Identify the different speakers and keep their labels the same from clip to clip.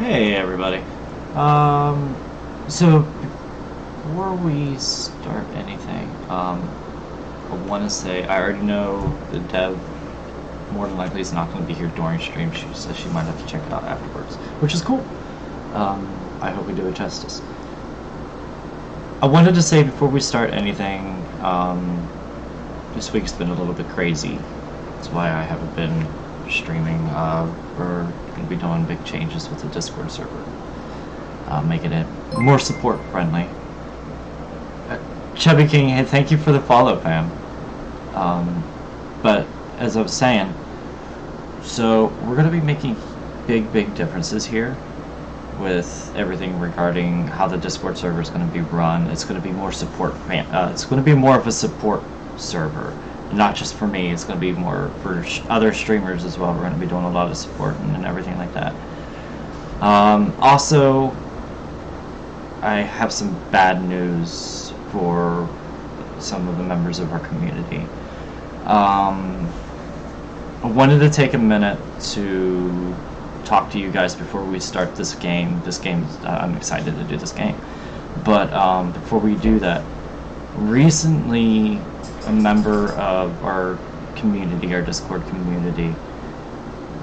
Speaker 1: Hey everybody. Um, so before we start anything, I want to say I already know the dev more than likely is not going to be here during stream. She says she might have to check it out afterwards, which is cool. I hope we do it justice. I wanted to say before we start anything, this week's been a little bit crazy. That's why I haven't been streaming. We're going to be doing big changes with the Discord server. Making it more support friendly. Uh, Chubby King, hey, thank you for the follow, fam. But as I was saying, so we're going to be making big differences here with everything regarding how the Discord server is going to be run. It's going to be more support. It's going to be more of a support server, not just for me. It's going to be more for other streamers as well. We're going to be doing a lot of support and everything like that. Also, I have some bad news for some of the members of our community. I wanted to take a minute to talk to you guys before we start this game. I'm excited to do this game. But before we do that, recently a member of our community, our Discord community,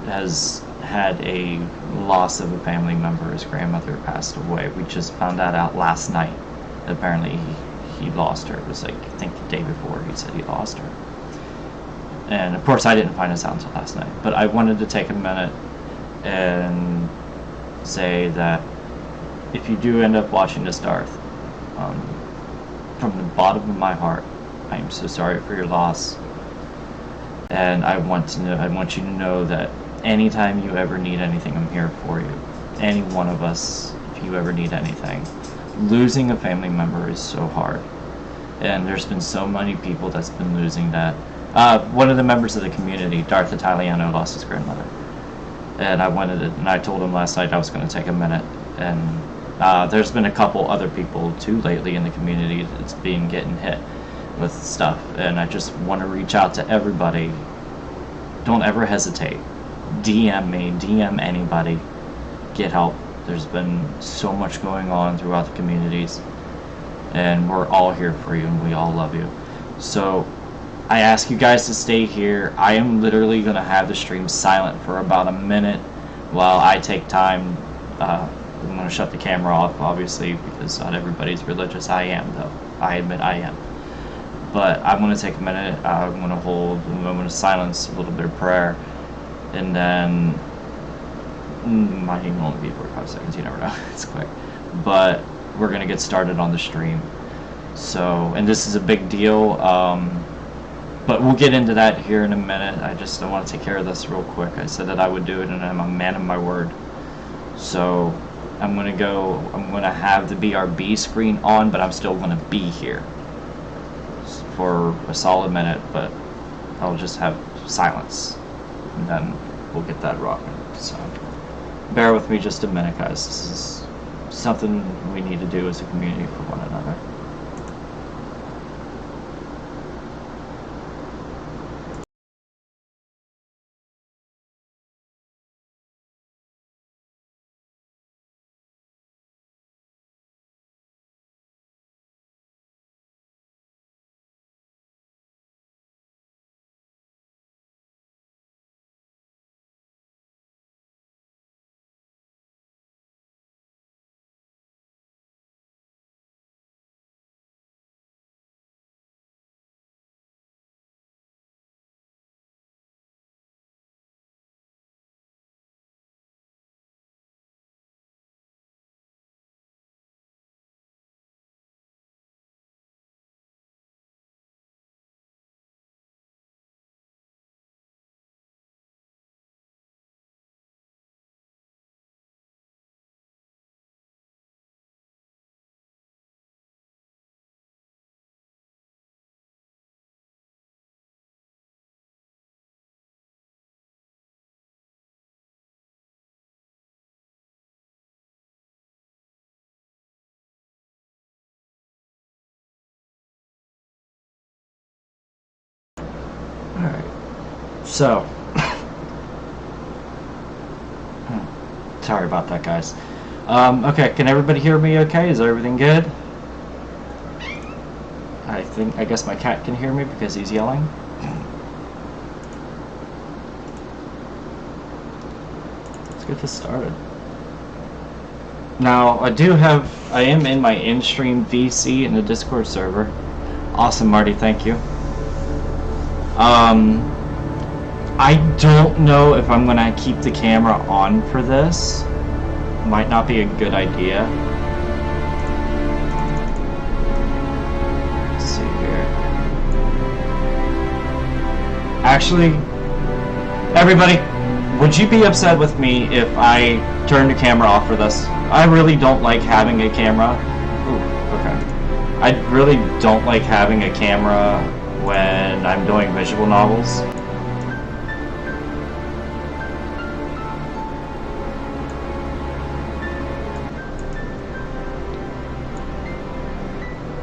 Speaker 1: has had a loss of a family member. His grandmother passed away. We just found that out last night. Apparently he lost her. It was like, I think the day before he said he lost her. And of course I didn't find this out until last night. But I wanted to take a minute and say that if you do end up watching this, Darth, from the bottom of my heart, I am so sorry for your loss. And I want you to know that anytime you ever need anything, I'm here for you. Any one of us, if you ever need anything. Losing a family member is so hard. And there's been so many people that's been losing that. One of the members of the community, Darth Italiano, lost his grandmother. And I told him last night I was going to take a minute. And there's been a couple other people too lately in the community that's been getting hit with stuff. And I just want to reach out to everybody. Don't ever hesitate. DM me, DM anybody, get help. There's been so much going on throughout the communities, and we're all here for you, and we all love you. So I ask you guys to stay here. I am literally going to have the stream silent for about a minute while I take time. I'm going to shut the camera off, obviously, because not everybody's religious. I am, though. I admit I am. But I'm going to take a minute. I'm going to hold a moment of silence, a little bit of prayer, and then might even only be 45 seconds, you never know. It's quick. But we're going to get started on the stream. So, and this is a big deal, but we'll get into that here in a minute. I want to take care of this real quick. I said that I would do it, and I'm a man of my word. So I'm going to have the BRB screen on, but I'm still going to be here for a solid minute, but I'll just have silence, and then we'll get that rocking. So bear with me just a minute, guys. This is something we need to do as a community for one another. Alright, so Sorry about that, guys. Okay, can everybody hear me okay? Is everything good? I guess my cat can hear me because he's yelling. Let's get this started. Now, I am in my in-stream VC in the Discord server. Awesome, Marty, thank you. I don't know if I'm gonna keep the camera on for this. Might not be a good idea. Let's see here. Actually, everybody, would you be upset with me if I turn the camera off for this? I really don't like having a camera. Ooh, okay. I really don't like having a camera when I'm doing visual novels.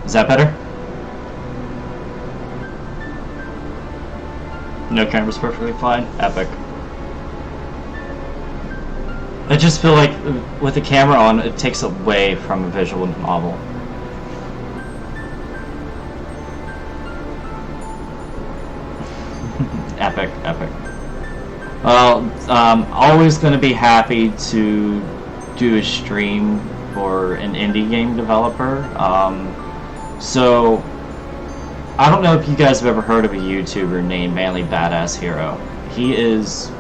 Speaker 1: Is that better? No, camera's perfectly fine. Epic. I just feel like with the camera on, it takes away from a visual novel. Epic, epic. Well, always going to be happy to do a stream for an indie game developer. So, I don't know if you guys have ever heard of a YouTuber named Manly Badass Hero. He is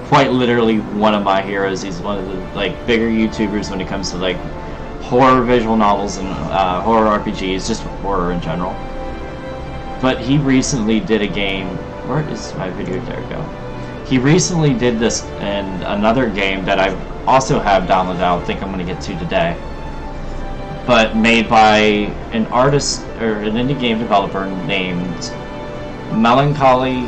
Speaker 1: quite literally one of my heroes. He's one of the bigger YouTubers when it comes to horror visual novels and horror RPGs, just horror in general. But he recently did a game. Where is my video? There we go. He recently did this in another game that I also have downloaded. I don't think I'm going to get to today. But made by an artist or an indie game developer named Melancholy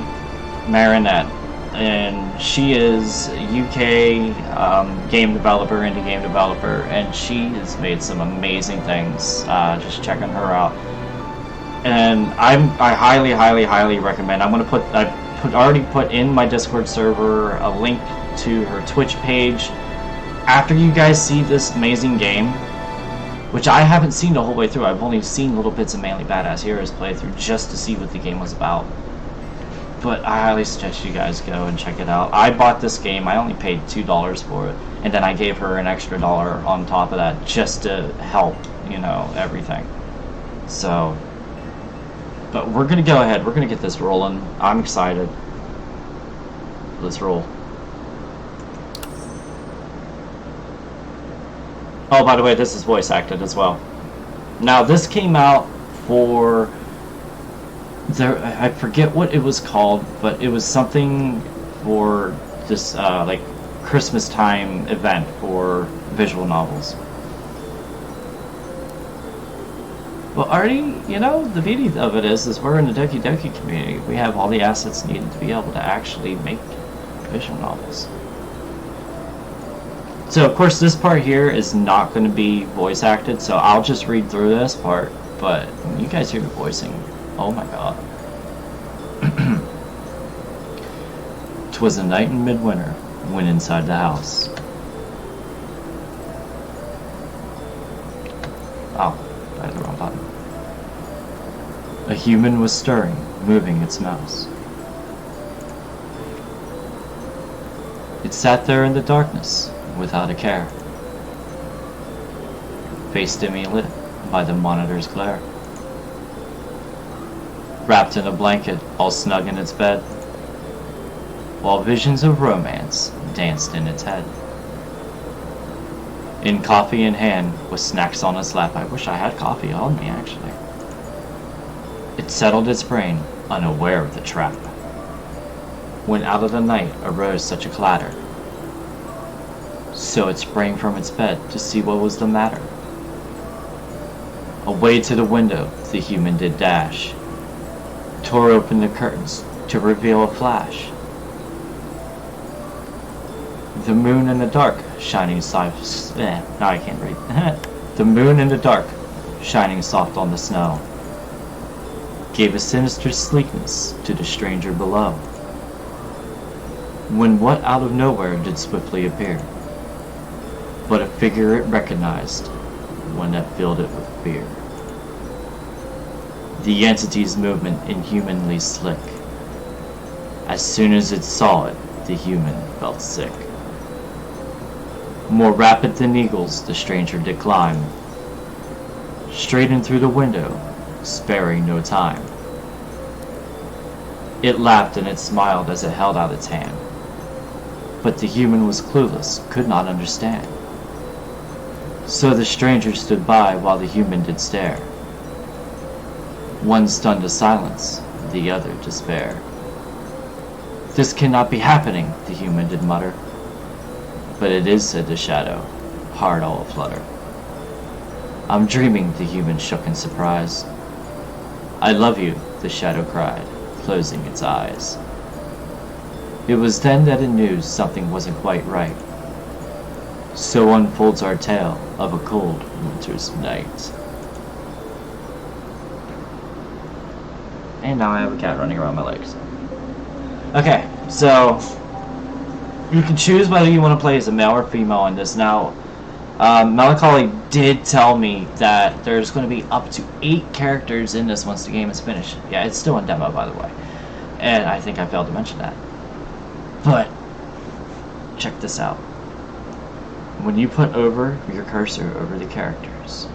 Speaker 1: Marienette, and she is a UK game developer, indie game developer, and she has made some amazing things. Just checking her out, and I highly recommend. I already put in my Discord server a link to her Twitch page. After you guys see this amazing game, which I haven't seen the whole way through. I've only seen little bits of Manly Badass Heroes playthrough just to see what the game was about. But I highly suggest you guys go and check it out. I bought this game. I only paid $2 for it, and then I gave her an extra $1 on top of that just to help, everything. So, but we're gonna go ahead. We're gonna get this rolling. I'm excited. Let's roll. Oh, by the way, this is voice acted as well. Now, this came out for... I forget what it was called, but it was something for this, Christmas time event for visual novels. Well, already, the beauty of it is we're in the Doki Doki community. We have all the assets needed to be able to actually make visual novels. So, of course, this part here is not going to be voice acted, so I'll just read through this part, but when you guys hear me voicing, oh my god. 'Twas a night in midwinter, when inside the house. Oh, I hit the wrong button. A human was stirring, moving its mouse. It sat there in the darkness, without a care, face dimly lit by the monitor's glare. Wrapped in a blanket, all snug in its bed, while visions of romance danced in its head. In coffee in hand, with snacks on its lap. I wish I had coffee on me, actually. It settled its brain, unaware of the trap, when out of the night arose such a clatter. So it sprang from its bed to see what was the matter. Away to the window the human did dash, tore open the curtains to reveal a flash. The moon in the dark, shining soft. Now I can't read. The moon in the dark, shining soft on the snow, gave a sinister sleekness to the stranger below. When what out of nowhere did swiftly appear? but a figure it recognized, one that filled it with fear. The entity's movement inhumanly slick. As soon as it saw it, the human felt sick. More rapid than eagles, the stranger did climb, straight in through the window, sparing no time. It laughed and it smiled as it held out its hand. But the human was clueless, could not understand. So the stranger stood by while the human did stare. One stunned to silence, the other despair. This cannot be happening, the human did mutter. But it is, said the shadow, heart all aflutter. I'm dreaming, the human shook in surprise. I love you, the shadow cried, closing its eyes. It was then that it knew something wasn't quite right. So unfolds our tale of a cold winter's night. And now I have a cat running around my legs. Okay, so you can choose whether you want to play as a male or female in this. Now, Melancholy did tell me that there's going to be up to 8 characters in this once the game is finished. Yeah, it's still in demo, by the way. And I think I failed to mention that. But, check this out. When you put over your cursor over the characters,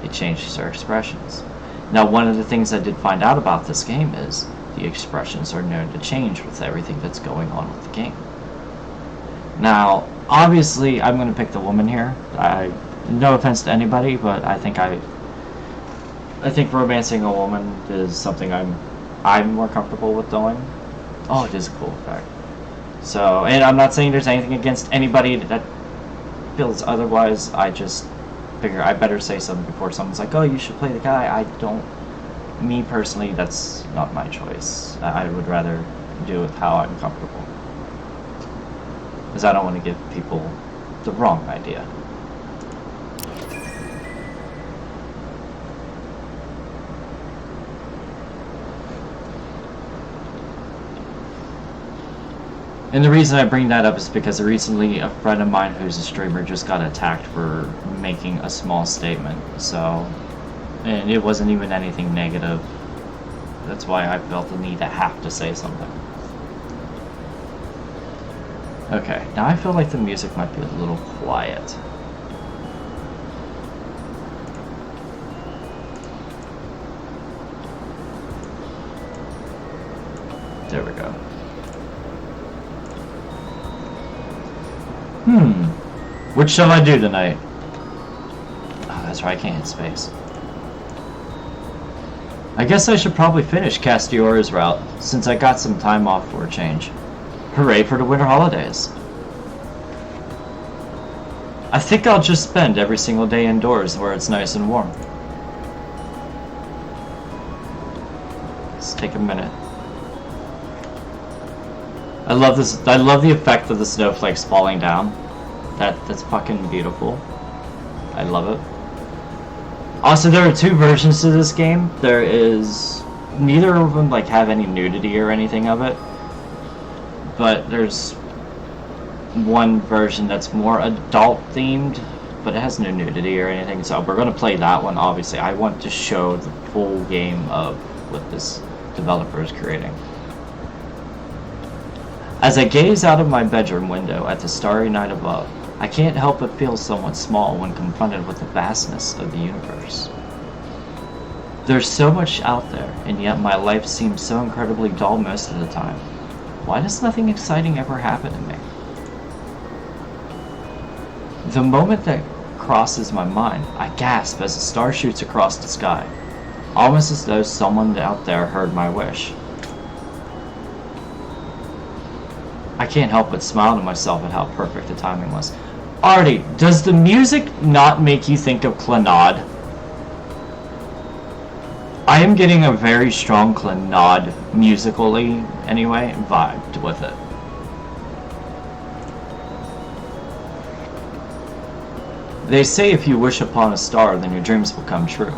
Speaker 1: it changes their expressions. Now, one of the things I did find out about this game is the expressions are known to change with everything that's going on with the game. Now, obviously, I'm going to pick the woman here. No offense to anybody, but I think romancing a woman is something I'm more comfortable with doing. Oh, it is a cool effect. So, and I'm not saying there's anything against anybody that feels otherwise. I just figure I better say something before someone's like, oh, you should play the guy. Me personally, that's not my choice. I would rather do it how I'm comfortable. Because I don't want to give people the wrong idea. And the reason I bring that up is because recently a friend of mine who's a streamer just got attacked for making a small statement. So, and it wasn't even anything negative. That's why I felt the need to have to say something. Okay, now I feel like the music might be a little quiet. There we go. Which shall I do tonight? Oh, that's right, I can't hit space. I guess I should probably finish Castiora's route, since I got some time off for a change. Hooray for the winter holidays. I think I'll just spend every single day indoors where it's nice and warm. Let's take a minute. I love this. I love the effect of the snowflakes falling down. That's fucking beautiful. I love it. Also, there are 2 versions to this game. There is, neither of them like have any nudity or anything of it. But there's one version that's more adult themed, but it has no nudity or anything. So we're gonna play that one. Obviously, I want to show the full game of what this developer is creating. As I gaze out of my bedroom window at the starry night above, I can't help but feel somewhat small when confronted with the vastness of the universe. There's so much out there, and yet my life seems so incredibly dull most of the time. Why does nothing exciting ever happen to me? The moment that crosses my mind, I gasp as a star shoots across the sky, almost as though someone out there heard my wish. I can't help but smile to myself at how perfect the timing was. Artie, does the music not make you think of Clannad? I am getting a very strong Clannad, musically anyway, vibe with it. They say if you wish upon a star, then your dreams will come true.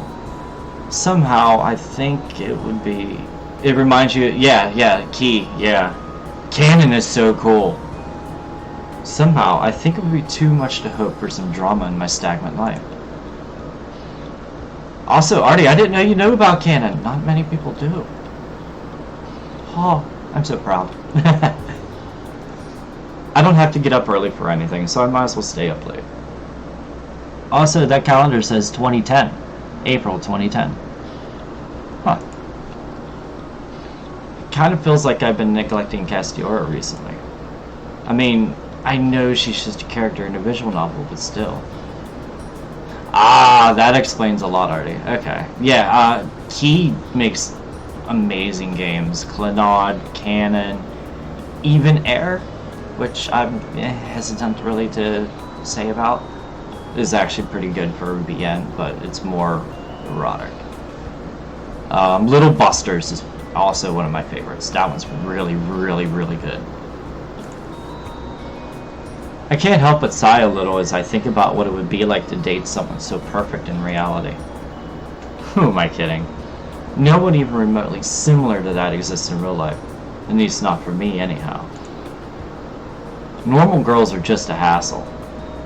Speaker 1: Somehow, I think it would be... It reminds you... Yeah, Key, yeah. Canon is so cool. Somehow, I think it would be too much to hope for some drama in my stagnant life. Also, Artie, I didn't know you knew about canon. Not many people do. Oh, I'm so proud. I don't have to get up early for anything, so I might as well stay up late. Also, that calendar says 2010. April 2010. Huh. Kind of feels like I've been neglecting Castiora recently. I mean, I know she's just a character in a visual novel, but still. Ah, that explains a lot, Artie. Okay. Yeah, he makes amazing games. Clannad, Canon, even Air, which I'm hesitant really to say about, is actually pretty good for BN, but it's more erotic. Little Busters is also one of my favorites. That one's really, really, really good. I can't help but sigh a little as I think about what it would be like to date someone so perfect in reality. Who am I kidding? No one even remotely similar to that exists in real life. At least not for me, anyhow. Normal girls are just a hassle.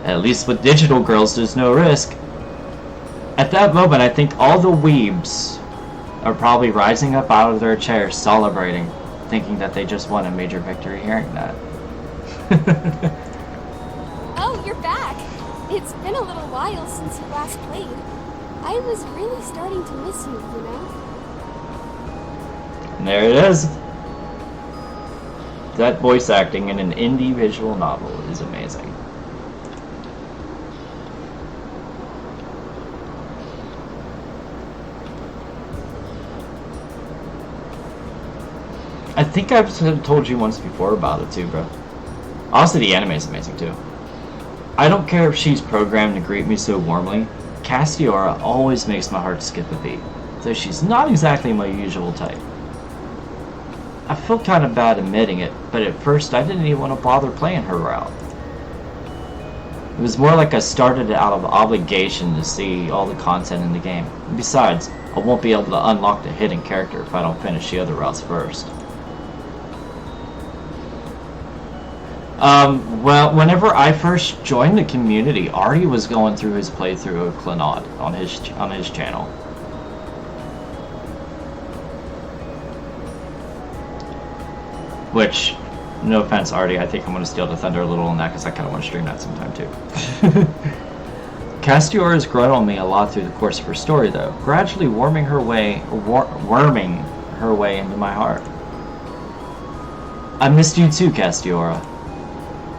Speaker 1: At least with digital girls, there's no risk. At that moment, I think all the weebs are probably rising up out of their chairs, celebrating, thinking that they just won a major victory hearing that.
Speaker 2: Oh, you're back! It's been a little while since you last played. I was really starting to miss you, you know?
Speaker 1: And there it is. That voice acting in an indie visual novel is amazing. I think I've told you once before about it too, bro. Also, the anime is amazing too. I don't care if she's programmed to greet me so warmly. Castiora always makes my heart skip a beat, though she's not exactly my usual type. I feel kind of bad admitting it, but at first I didn't even want to bother playing her route. It was more like I started it out of obligation to see all the content in the game. Besides, I won't be able to unlock the hidden character if I don't finish the other routes first. Well, whenever I first joined the community, Artie was going through his playthrough of Clannad on his channel. Which, no offense, Artie, I think I'm going to steal the thunder a little on that because I kind of want to stream that sometime too. Castiora has grown on me a lot through the course of her story, though, gradually worming her way into my heart. I missed you too, Castiora.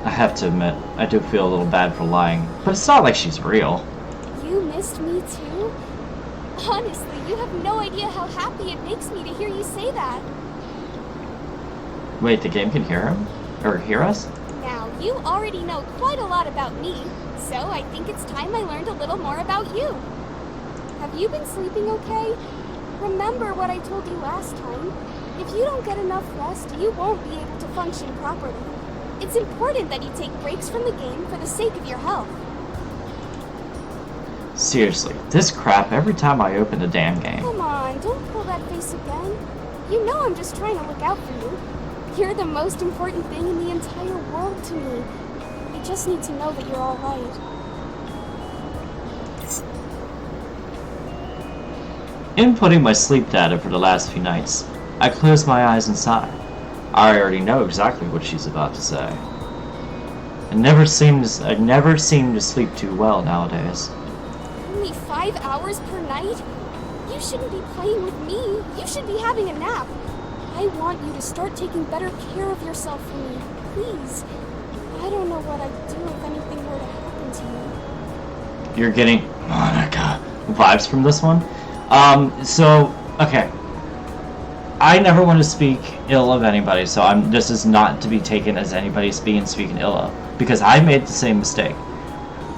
Speaker 1: I have to admit, I do feel a little bad for lying, but it's not like she's real.
Speaker 2: You missed me too? Honestly, you have no idea how happy it makes me to hear you say that.
Speaker 1: Wait, the game can hear him? Or hear us?
Speaker 2: Now, you already know quite a lot about me, so I think it's time I learned a little more about you. Have you been sleeping okay? Remember what I told you last time? If you don't get enough rest, you won't be able to function properly. It's important that you take breaks from the game for the sake of your health.
Speaker 1: Seriously, this crap every time I open the damn game.
Speaker 2: Come on, don't pull that face again. You know I'm just trying to look out for you. You're the most important thing in the entire world to me. I just need to know that you're alright.
Speaker 1: Inputting my sleep data for the last few nights, I close my eyes and sigh. I already know exactly what she's about to say. I never seem to sleep too well nowadays.
Speaker 2: Only 5 hours per night? You shouldn't be playing with me. You should be having a nap. I want you to start taking better care of yourself for me. Please. I don't know what I'd do if anything were to happen to you.
Speaker 1: You're getting Monica vibes from this one? Okay. I never want to speak ill of anybody, so this is not to be taken as anybody speaking ill of, because I made the same mistake.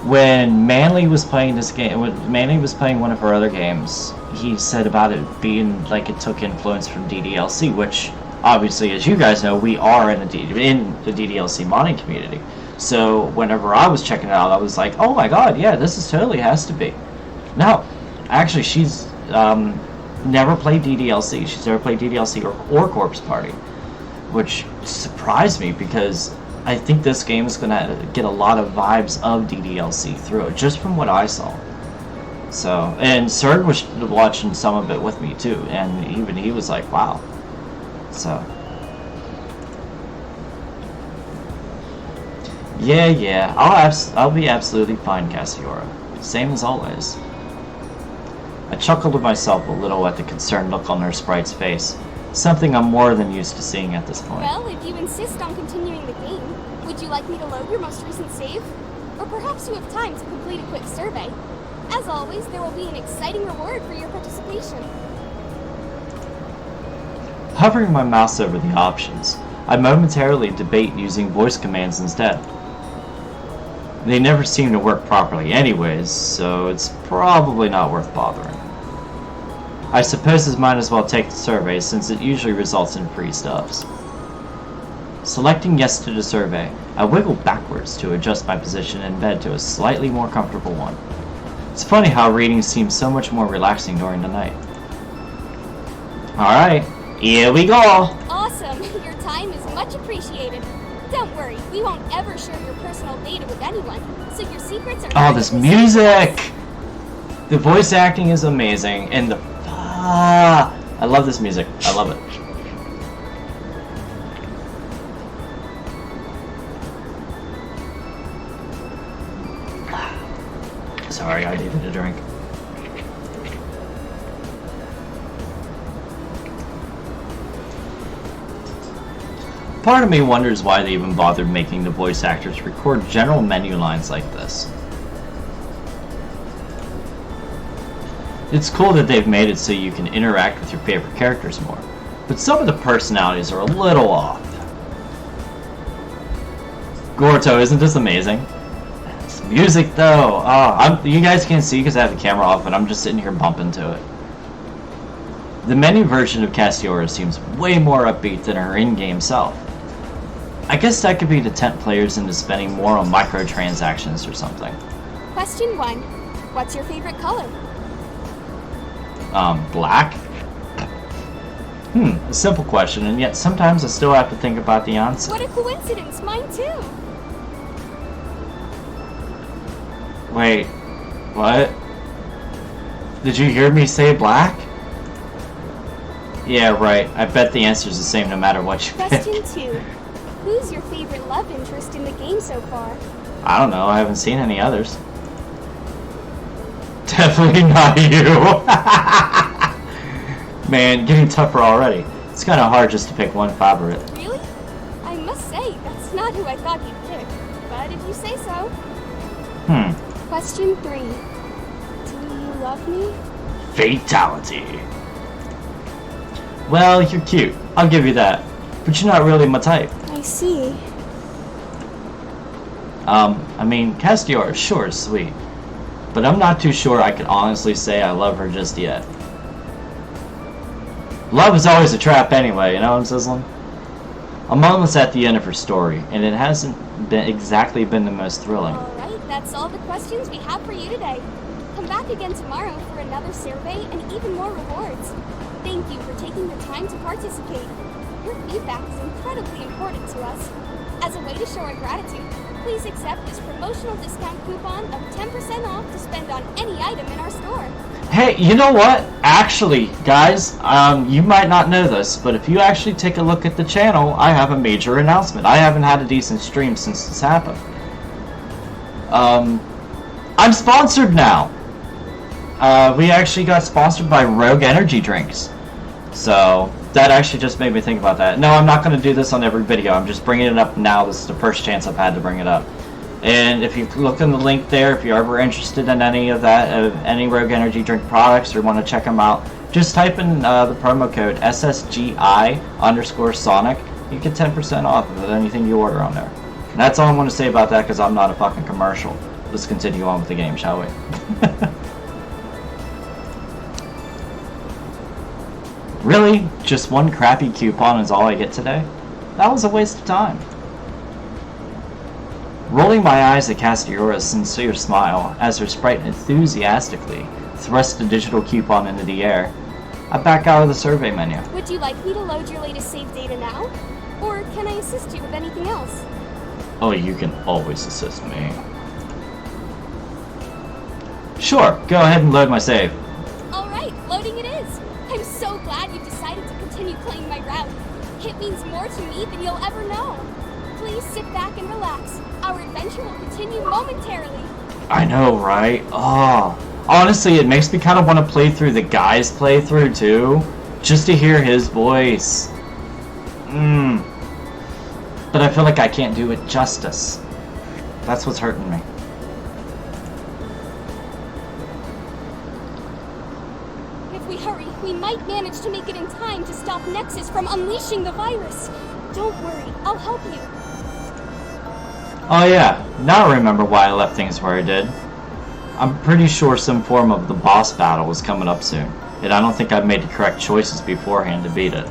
Speaker 1: When Manly was playing this game, when Manly was playing one of her other games, he said about it being like it took influence from DDLC, which obviously, as you guys know, we are in the DDLC modding community. So whenever I was checking it out, I was like, oh my god, yeah, this is totally has to be. No, actually, she's never played DDLC. She's never played DDLC or Corpse Party, which surprised me because I think this game is gonna get a lot of vibes of DDLC through it, just from what I saw. So, and Serg was watching some of it with me too, and even he was like, wow. So, yeah, I'll be absolutely fine, Cassiora. Same as always. I chuckled to myself a little at the concerned look on her sprite's face, something I'm more than used to seeing at this point.
Speaker 2: Well, if you insist on continuing the game, would you like me to load your most recent save? Or perhaps you have time to complete a quick survey. As always, there will be an exciting reward for your participation.
Speaker 1: Hovering my mouse over the options, I momentarily debate using voice commands instead. They never seem to work properly anyways, so it's probably not worth bothering. I suppose I might as well take the survey since it usually results in free stuffs. Selecting yes to the survey, I wiggle backwards to adjust my position in bed to a slightly more comfortable one. It's funny how reading seems so much more relaxing during the night. Alright, here we go!
Speaker 2: Awesome! Your time is much appreciated. Don't worry, we won't ever share your personal data with anyone, so your secrets are...
Speaker 1: Oh, this music! The voice acting is amazing, and the... I love this music. I love it. Sorry, I needed a drink. Part of me wonders why they even bothered making the voice actors record general menu lines like this. It's cool that they've made it so you can interact with your favorite characters more, but some of the personalities are a little off. Gorto, isn't this amazing? It's music though. Oh, you guys can't see because I have the camera off, but I'm just sitting here bumping to it. The menu version of Cassiora seems way more upbeat than her in-game self. I guess that could be to tempt players into spending more on microtransactions or something.
Speaker 2: Question 1. What's your favorite color?
Speaker 1: Black? A simple question, and yet sometimes I still have to think about the answer.
Speaker 2: What a coincidence, mine too!
Speaker 1: Wait, what? Did you hear me say black? Yeah, right. I bet the answer's the same no matter what you pick.
Speaker 2: Question 2. Who's your favorite love interest in the game so far?
Speaker 1: I don't know. I haven't seen any others. Definitely not you. Man, getting tougher already. It's kind of hard just to pick one favorite.
Speaker 2: Really? I must say, that's not who I thought you'd pick. But if you say so. Question 3. Do you love me?
Speaker 1: Fatality. Well, you're cute. I'll give you that. But you're not really my type.
Speaker 2: I see.
Speaker 1: I mean, Castiora sure is sweet. But I'm not too sure I can honestly say I love her just yet. Love is always a trap anyway, you know what I'm sizzling? I'm almost at the end of her story, and it hasn't exactly been the most thrilling.
Speaker 2: Alright, that's all the questions we have for you today. Come back again tomorrow for another survey and even more rewards. Thank you for taking the time to participate. Your feedback is incredibly important to us. As a way to show our gratitude, please accept this promotional discount coupon of 10% off to spend on any item in our store.
Speaker 1: Hey, you know what? Actually, guys, you might not know this, but if you actually take a look at the channel, I have a major announcement. I haven't had a decent stream since this happened. I'm sponsored now. We actually got sponsored by Rogue Energy Drinks. So, that actually just made me think about that. No, I'm not going to do this on every video. I'm just bringing it up now. This is the first chance I've had to bring it up. And if you look in the link there, if you're ever interested in any of that, any Rogue Energy Drink products or want to check them out, just type in the promo code SSGI_Sonic. You get 10% off of anything you order on there. And that's all I'm going to say about that because I'm not a fucking commercial. Let's continue on with the game, shall we? Really? Just one crappy coupon is all I get today? That was a waste of time. Rolling my eyes at Castiora's sincere smile as her sprite enthusiastically thrust the digital coupon into the air, I back out of the survey menu.
Speaker 2: Would you like me to load your latest save data now? Or can I assist you with anything else?
Speaker 1: Oh, you can always assist me. Sure, go ahead and load my save.
Speaker 2: Alright, loading it is. I'm so glad you decided to continue playing my route. It means more to me than you'll ever know. Please sit back and relax. Our adventure will continue momentarily.
Speaker 1: I know, right? Oh, honestly, it makes me kind of want to play through the guy's playthrough too, just to hear his voice. But I feel like I can't do it justice. That's what's hurting me.
Speaker 2: If we hurry, we might manage to make it in time to stop Nexus from unleashing the virus. Don't worry, I'll help you.
Speaker 1: Oh yeah, now I remember why I left things where I did. I'm pretty sure some form of the boss battle was coming up soon, and I don't think I've made the correct choices beforehand to beat it.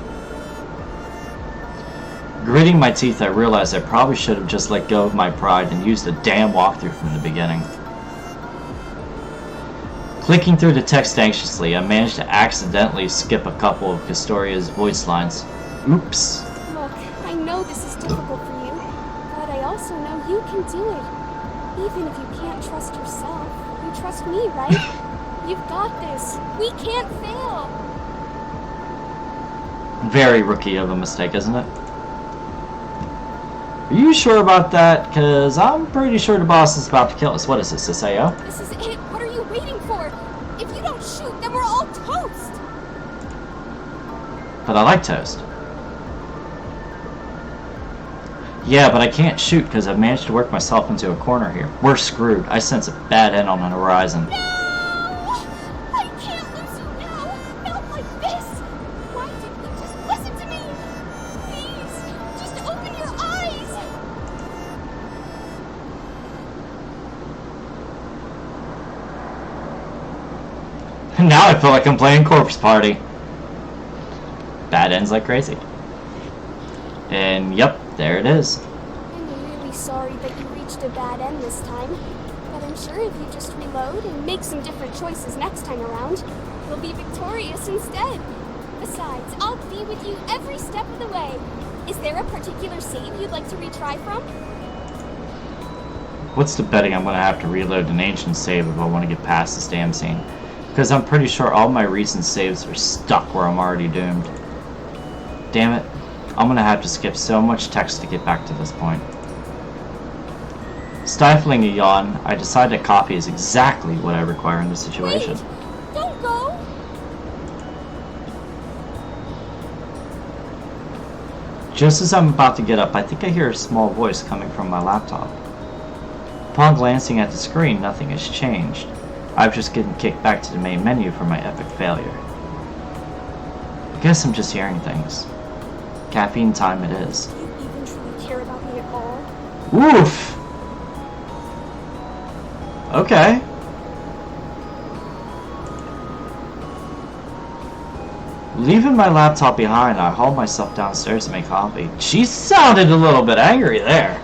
Speaker 1: Gritting my teeth, I realized I probably should have just let go of my pride and used the damn walkthrough from the beginning. Clicking through the text anxiously, I managed to accidentally skip a couple of Castoria's voice lines. Oops.
Speaker 2: Look, I know this is difficult for you, but I also know you can do it. Even if you can't trust yourself, you trust me, right? You've got this. We can't fail.
Speaker 1: Very rookie of a mistake, isn't it? Are you sure about that? Because I'm pretty sure the boss is about to kill us. What is this, AO?
Speaker 2: This is it. What are you waiting for? If you don't shoot, then we're all toast.
Speaker 1: But I like toast. Yeah, but I can't shoot because I've managed to work myself into a corner here. We're screwed. I sense a bad end on the horizon.
Speaker 2: No! I can't lose you now. Not like this. Why didn't you just listen to me? Please, just open your eyes.
Speaker 1: Now I feel like I'm playing Corpse Party. Bad ends like crazy. And yep, there it is.
Speaker 2: I'm really sorry that you reached a bad end this time, but I'm sure if you just reload and make some different choices next time around, you'll be victorious instead. Besides, I'll be with you every step of the way. Is there a particular save you'd like to retry from?
Speaker 1: What's the betting I'm going to have to reload an ancient save if I want to get past this damn scene? Because I'm pretty sure all my recent saves are stuck where I'm already doomed. Damn it. I'm going to have to skip so much text to get back to this point. Stifling a yawn, I decide that coffee is exactly what I require in this situation.
Speaker 2: Wait! Don't go!
Speaker 1: Just as I'm about to get up, I think I hear a small voice coming from my laptop. Upon glancing at the screen, nothing has changed. I've just gotten kicked back to the main menu for my epic failure. I guess I'm just hearing things. Caffeine time it is.
Speaker 2: Do you even truly care about me at all?
Speaker 1: Oof! Okay. Leaving my laptop behind, I haul myself downstairs to make coffee. She sounded a little bit angry there.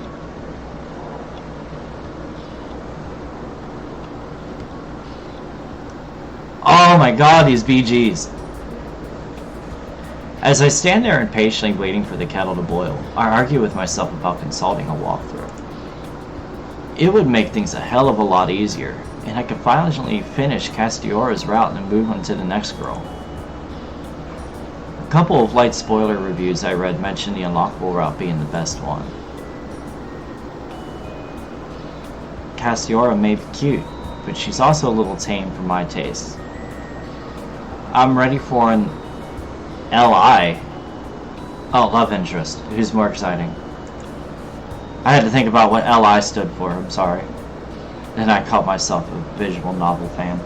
Speaker 1: Oh my god, these BGs. As I stand there impatiently waiting for the kettle to boil, I argue with myself about consulting a walkthrough. It would make things a hell of a lot easier, and I could finally finish Castiora's route and move on to the next girl. A couple of light spoiler reviews I read mentioned the unlockable route being the best one. Castiora may be cute, but she's also a little tame for my taste. I'm ready for an LI. Oh, love interest. Who's more exciting? I had to think about what LI stood for, I'm sorry. Then I called myself a visual novel fan.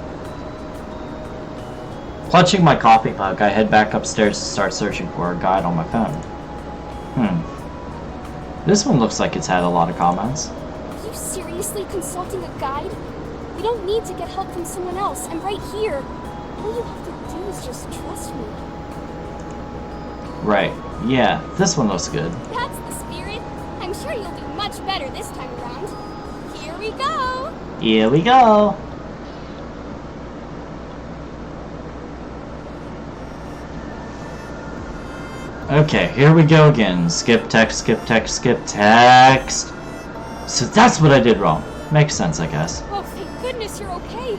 Speaker 1: Clutching my coffee mug, I head back upstairs to start searching for a guide on my phone. This one looks like it's had a lot of comments.
Speaker 2: Are you seriously consulting a guide? You don't need to get help from someone else. I'm right here. All you have to do is just trust me.
Speaker 1: Right. Yeah, this one looks good.
Speaker 2: That's the spirit. I'm sure you'll do much better this time around. Here we go!
Speaker 1: Here we go! Okay, here we go again. Skip text, skip text, skip text. So that's what I did wrong. Makes sense, I guess.
Speaker 2: Oh, thank goodness you're okay.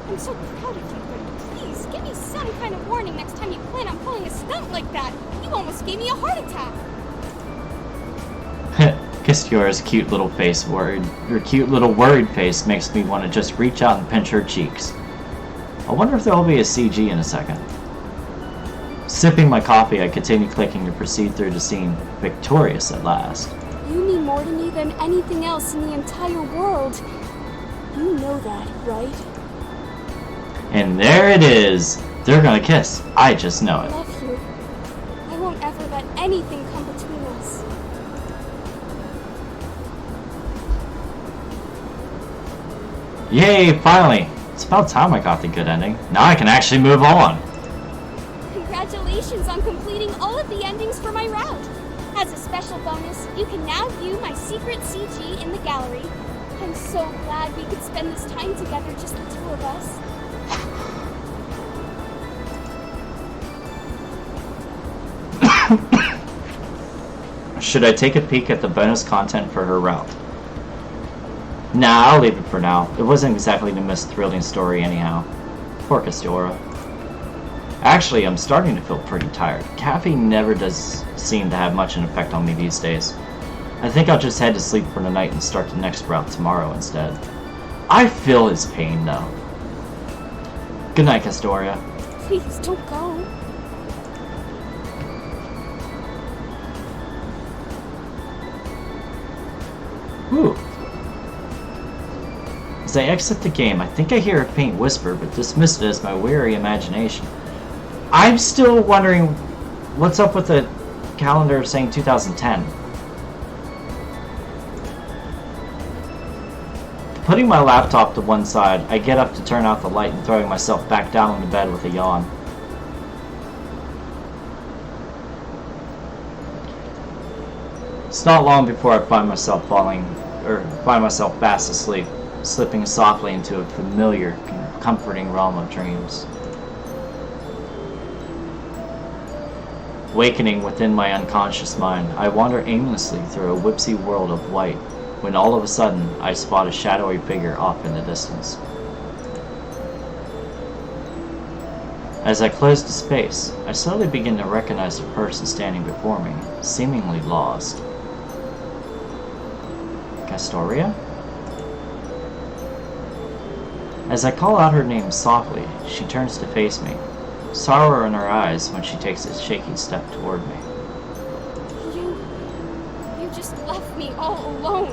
Speaker 2: I'm so proud of you, but please, give me some kind of warning next time you plan on pulling a stunt like that. You almost gave me a heart attack.
Speaker 1: Kistiora's cute little face worried face makes me want to just reach out and pinch her cheeks. I wonder if there will be a CG in a second. Sipping my coffee, I continue clicking to proceed through the scene, victorious at last.
Speaker 2: You mean more to me than anything else in the entire world. You know that, right?
Speaker 1: And there it is! They're gonna kiss. I just know
Speaker 2: I
Speaker 1: it.
Speaker 2: love you. I won't ever let anything come between us.
Speaker 1: Yay, finally! It's about time I got the good ending. Now I can actually move on.
Speaker 2: Congratulations on completing all of the endings for my route. As a special bonus, you can now view my secret CG in the gallery. I'm so glad we could spend this time together, just the two of us.
Speaker 1: Should I take a peek at the bonus content for her route? Nah, I'll leave it for now. It wasn't exactly the most thrilling story anyhow. Poor Castiora. Actually, I'm starting to feel pretty tired. Caffeine never does seem to have much an effect on me these days. I think I'll just head to sleep for the night and start the next route tomorrow instead. I feel his pain though. Good night, Castoria.
Speaker 2: Please don't go.
Speaker 1: Ooh. As I exit the game, I think I hear a faint whisper, but dismiss it as my weary imagination. I'm still wondering what's up with the calendar saying 2010. Putting my laptop to one side, I get up to turn out the light and throwing myself back down on the bed with a yawn. It's not long before I find myself fast asleep, slipping softly into a familiar, comforting realm of dreams. Wakening within my unconscious mind, I wander aimlessly through a whipsy world of white, when all of a sudden I spot a shadowy figure off in the distance. As I close the space, I slowly begin to recognize the person standing before me, seemingly lost. Castoria? As I call out her name softly, she turns to face me, sorrow in her eyes when she takes a shaky step toward me.
Speaker 2: You just left me all alone.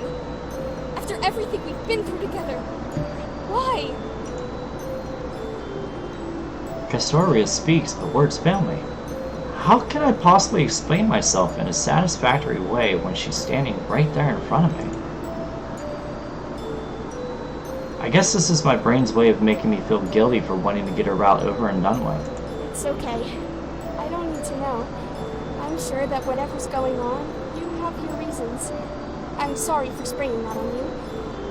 Speaker 2: After everything we've been through together. Why?
Speaker 1: Castoria speaks, but words fail me. How can I possibly explain myself in a satisfactory way when she's standing right there in front of me? I guess this is my brain's way of making me feel guilty for wanting to get her route over and done with.
Speaker 2: It's okay. I don't need to know. I'm sure that whatever's going on, you have your reasons. I'm sorry for springing that on you.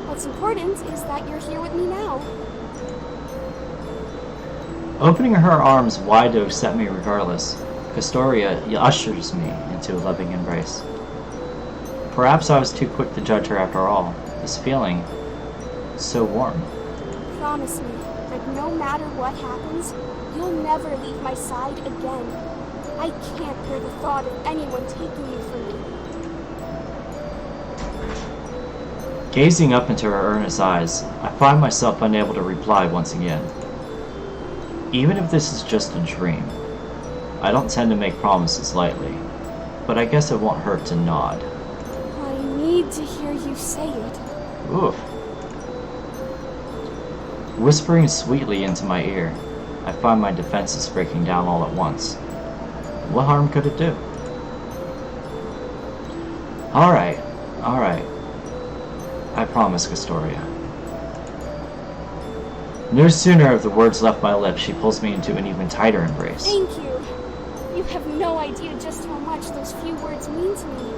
Speaker 2: What's important is that you're here with me now.
Speaker 1: Opening her arms wide to accept me regardless, Castoria ushers me into a loving embrace. Perhaps I was too quick to judge her after all. This feeling, so warm.
Speaker 2: Promise me that no matter what happens, you'll never leave my side again. I can't bear the thought of anyone taking you from me.
Speaker 1: Gazing up into her earnest eyes, I find myself unable to reply once again. Even if this is just a dream, I don't tend to make promises lightly, but I guess it won't hurt to nod.
Speaker 2: I need to hear you say it.
Speaker 1: Oof. Whispering sweetly into my ear, I find my defenses breaking down all at once. What harm could it do? Alright. I promise, Castoria. No sooner have the words left my lips, she pulls me into an even tighter embrace.
Speaker 2: Thank you. You have no idea just how much those few words mean to me.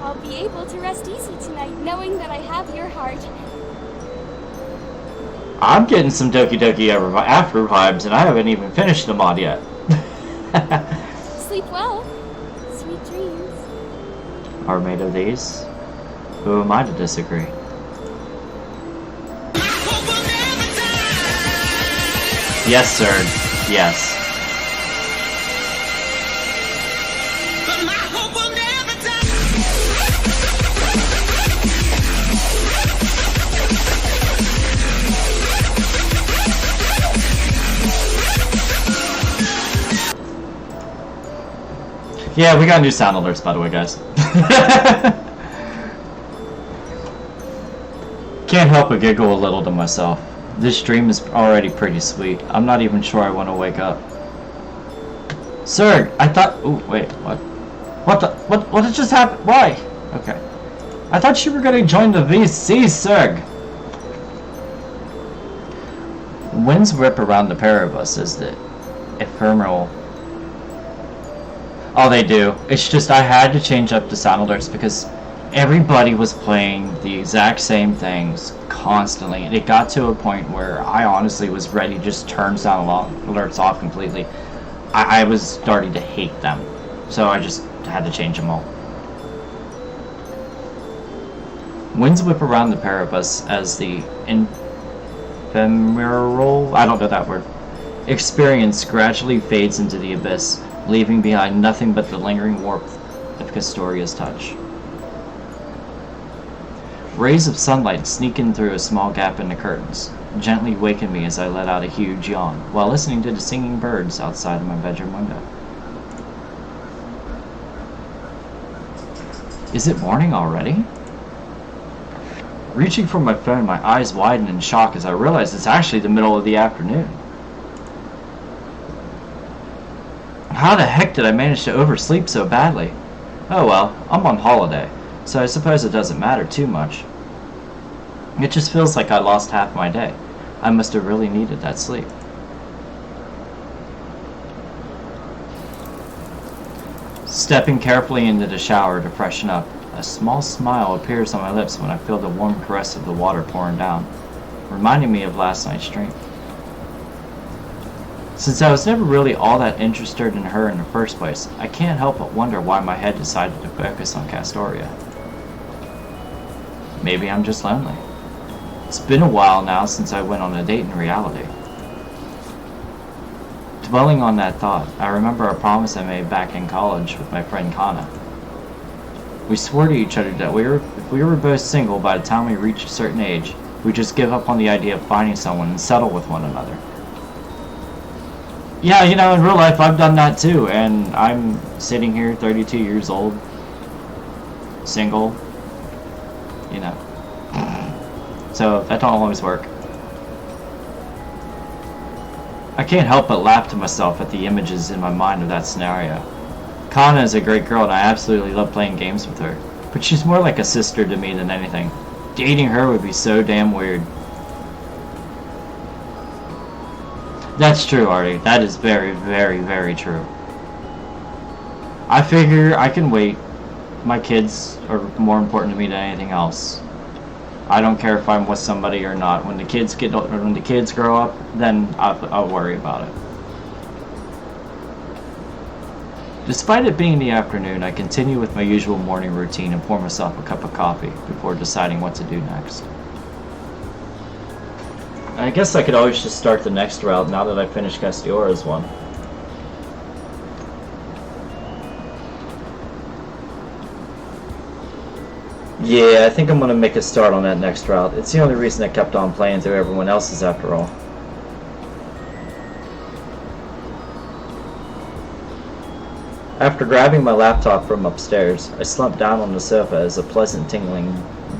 Speaker 2: I'll be able to rest easy tonight knowing that I have your heart.
Speaker 1: I'm getting some Doki Doki After vibes, and I haven't even finished the mod yet.
Speaker 2: Sleep well. Sweet dreams.
Speaker 1: Are made of these? Who am I to disagree? Yes, sir. Yes. Yeah, we got new sound alerts, by the way, guys. Can't help but giggle a little to myself. This dream is already pretty sweet. I'm not even sure I want to wake up. Sir, I thought... Ooh, wait, what? What had just happened? Why? Okay. I thought you were going to join the VC, sir. Winds whip around the pair of us as the ephemeral... Oh, they do. It's just I had to change up the sound alerts because everybody was playing the exact same things constantly. And it got to a point where I honestly was ready to just turn sound alerts off completely. I was starting to hate them. So I just had to change them all. Winds whip around the pair of us as the ephemeral, I don't know that word, experience gradually fades into the abyss, leaving behind nothing but the lingering warmth of Castoria's touch. Rays of sunlight sneak in through a small gap in the curtains, gently waken me as I let out a huge yawn, while listening to the singing birds outside of my bedroom window. Is it morning already? Reaching for my phone, my eyes widen in shock as I realize it's actually the middle of the afternoon. How the heck did I manage to oversleep so badly? Oh well, I'm on holiday, so I suppose it doesn't matter too much. It just feels like I lost half my day. I must have really needed that sleep. Stepping carefully into the shower to freshen up, a small smile appears on my lips when I feel the warm caress of the water pouring down, reminding me of last night's dream. Since I was never really all that interested in her in the first place, I can't help but wonder why my head decided to focus on Castoria. Maybe I'm just lonely. It's been a while now since I went on a date in reality. Dwelling on that thought, I remember a promise I made back in college with my friend Kana. We swore to each other that if we were both single by the time we reached a certain age, we'd just give up on the idea of finding someone and settle with one another. Yeah, you know, in real life I've done that too, and I'm sitting here 32 years old, single, you know. So that don't always work. I can't help but laugh to myself at the images in my mind of that scenario. Kana is a great girl and I absolutely love playing games with her, but she's more like a sister to me than anything. Dating her would be so damn weird. That's true, Artie. That is very, very, very true. I figure I can wait. My kids are more important to me than anything else. I don't care if I'm with somebody or not. When the kids grow up, then I'll worry about it. Despite it being the afternoon, I continue with my usual morning routine and pour myself a cup of coffee before deciding what to do next. I guess I could always just start the next route now that I finished Castiora's one. Yeah, I think I'm gonna make a start on that next route. It's the only reason I kept on playing through everyone else's after all. After grabbing my laptop from upstairs, I slumped down on the sofa as a pleasant tingling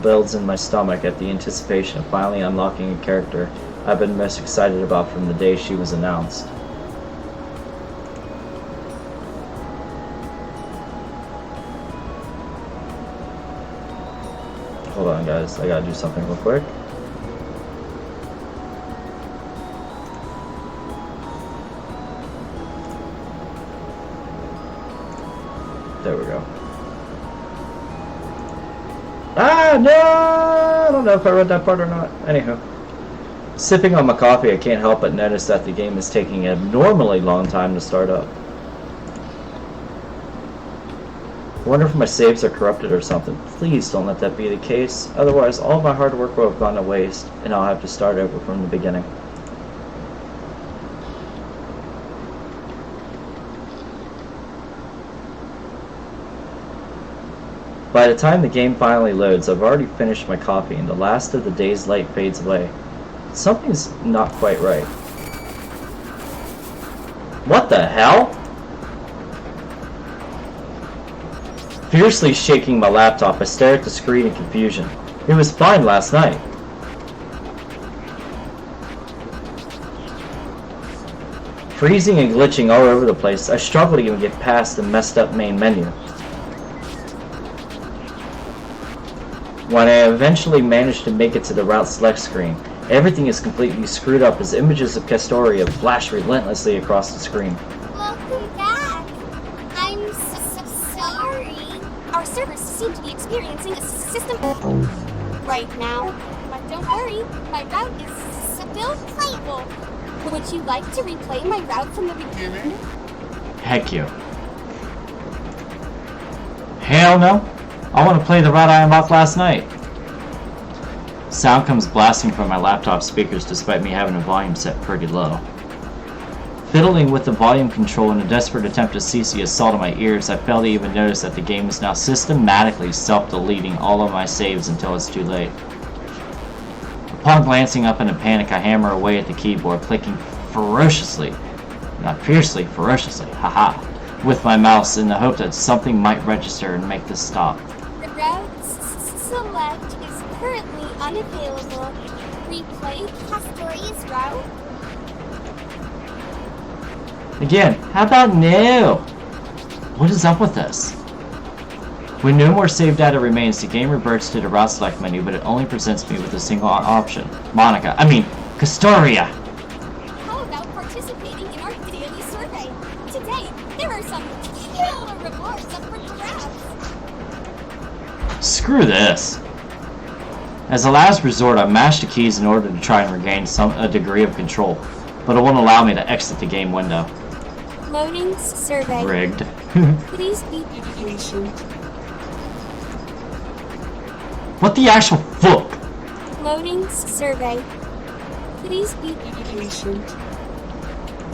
Speaker 1: builds in my stomach at the anticipation of finally unlocking a character I've been most excited about from the day she was announced. Hold on guys, I gotta do something real quick. There we go. Ah, no! I don't know if I read that part or not. Anywho. Sipping on my coffee, I can't help but notice that the game is taking an abnormally long time to start up. wonder if my saves are corrupted or something. Please don't let that be the case. Otherwise, all my hard work will have gone to waste, and I'll have to start over from the beginning. By the time the game finally loads, I've already finished my coffee, and the last of the day's light fades away. Something's not quite right. What the hell? Fiercely shaking my laptop, I stare at the screen in confusion. It was fine last night. Freezing and glitching all over the place, I struggle to even get past the messed up main menu. When I eventually manage to make it to the route select screen, everything is completely screwed up as images of Castoria flash relentlessly across the screen.
Speaker 2: Welcome back. I'm so sorry. Our servers seem to be experiencing a system right now. But don't worry, my route is still playable. Would you like to replay my route from the beginning?
Speaker 1: Heck you. Hell no. I want to play the route I unlocked last night. Sound comes blasting from my laptop speakers despite me having the volume set pretty low. Fiddling with the volume control in a desperate attempt to cease the assault on my ears, I fail to even notice that the game is now systematically self-deleting all of my saves until it's too late. Upon glancing up in a panic, I hammer away at the keyboard, clicking ferociously, not fiercely, ferociously, haha, with my mouse in the hope that something might register and make this stop.
Speaker 2: Route select is currently unavailable. Replay Castoria's route.
Speaker 1: Again, how about no? What is up with this? When no more save data remains, the game reverts to the route select menu, but it only presents me with a single option. Castoria!
Speaker 2: How about participating in our daily survey? Today, there are some killer rewards up for grabs.
Speaker 1: Screw this. As a last resort, I mash the keys in order to try and regain a degree of control, but it won't allow me to exit the game window.
Speaker 2: Loading survey.
Speaker 1: Rigged.
Speaker 2: Please be patient.
Speaker 1: What the actual fuck?
Speaker 2: Loading survey. Please be patient.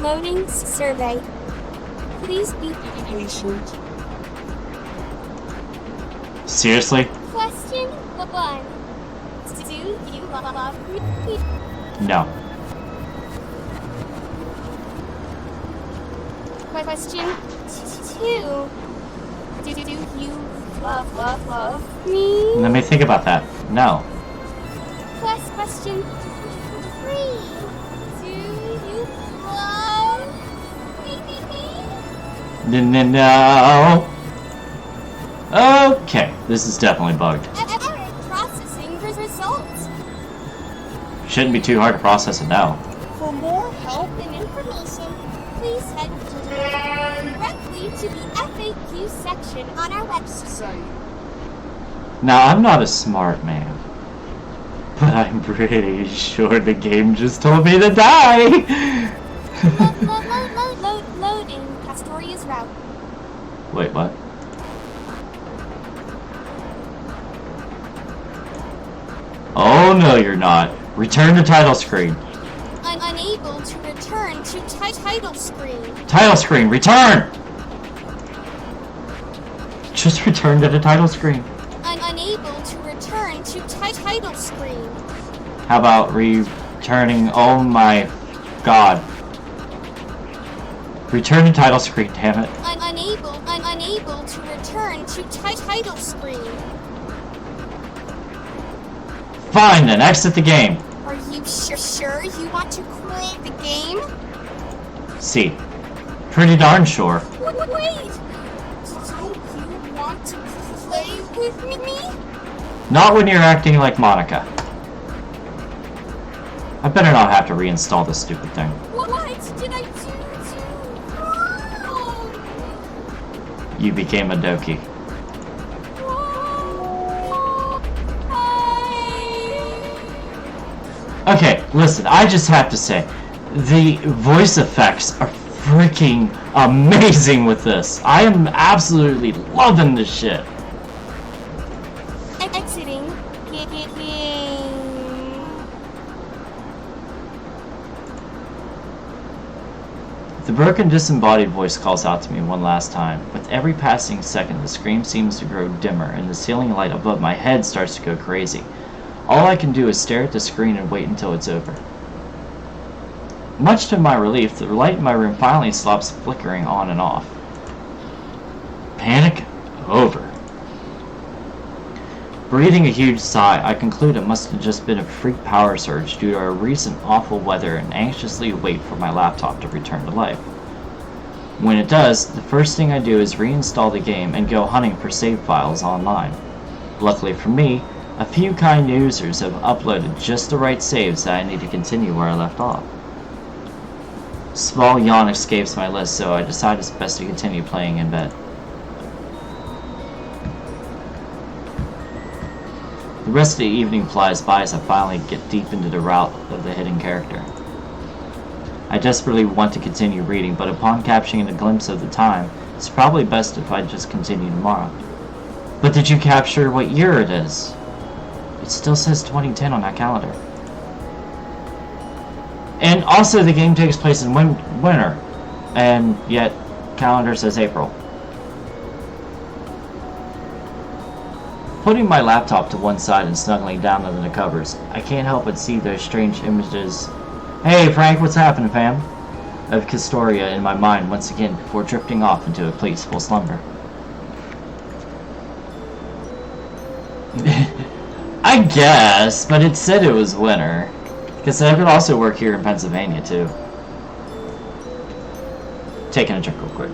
Speaker 2: Loading survey. Please be patient.
Speaker 1: Seriously?
Speaker 2: Question 1. Do you love me?
Speaker 1: No.
Speaker 2: Question 2. Do you love me?
Speaker 1: Let me think about that. No.
Speaker 2: Question 3. Do you love me?
Speaker 1: No. Okay, this is definitely bugged.
Speaker 2: Error processing results.
Speaker 1: Shouldn't be too hard to process it now.
Speaker 2: For more help and information, please head directly to the FAQ section on our website.
Speaker 1: Now, I'm not a smart man, but I'm pretty sure the game just told me to die!
Speaker 2: Loading Castoria's route.
Speaker 1: Wait, what? Oh no, you're not. Return to title screen.
Speaker 2: I'm unable to return to title screen.
Speaker 1: Title screen, return! Just return to the title screen.
Speaker 2: I'm unable to return to title screen.
Speaker 1: How about returning? Oh my god. Return to title screen, damn it.
Speaker 2: I'm unable to return to title screen.
Speaker 1: Fine then, exit the game.
Speaker 2: Are you sure you want to quit the game?
Speaker 1: See. Pretty darn sure.
Speaker 2: Wait! Don't you want to play with me?
Speaker 1: Not when you're acting like Monica. I better not have to reinstall this stupid thing.
Speaker 2: What did I do wrong?
Speaker 1: You became a Doki. Okay, listen, I just have to say, the voice effects are freaking amazing with this. I am absolutely loving this shit.
Speaker 2: Exiting.
Speaker 1: The broken, disembodied voice calls out to me one last time. With every passing second, the scream seems to grow dimmer, and the ceiling light above my head starts to go crazy. All I can do is stare at the screen and wait until it's over. Much to my relief, the light in my room finally stops flickering on and off. Panic over. Breathing a huge sigh, I conclude it must have just been a freak power surge due to our recent awful weather and anxiously wait for my laptop to return to life. When it does, the first thing I do is reinstall the game and go hunting for save files online. Luckily for me, a few kind users have uploaded just the right saves that I need to continue where I left off. Small yawn escapes my list, so I decide it's best to continue playing in bed. The rest of the evening flies by as I finally get deep into the route of the hidden character. I desperately want to continue reading, but upon capturing a glimpse of the time, it's probably best if I just continue tomorrow. But did you capture what year it is? It still says 2010 on that calendar. And also the game takes place in winter, and yet calendar says April. Putting my laptop to one side and snuggling down under the covers, I can't help but see those strange images. Hey Frank, what's happening, fam? Of Castoria in my mind once again before drifting off into a peaceful slumber. I guess, but it said it was winter. Because I could also work here in Pennsylvania too. Taking a drink real quick.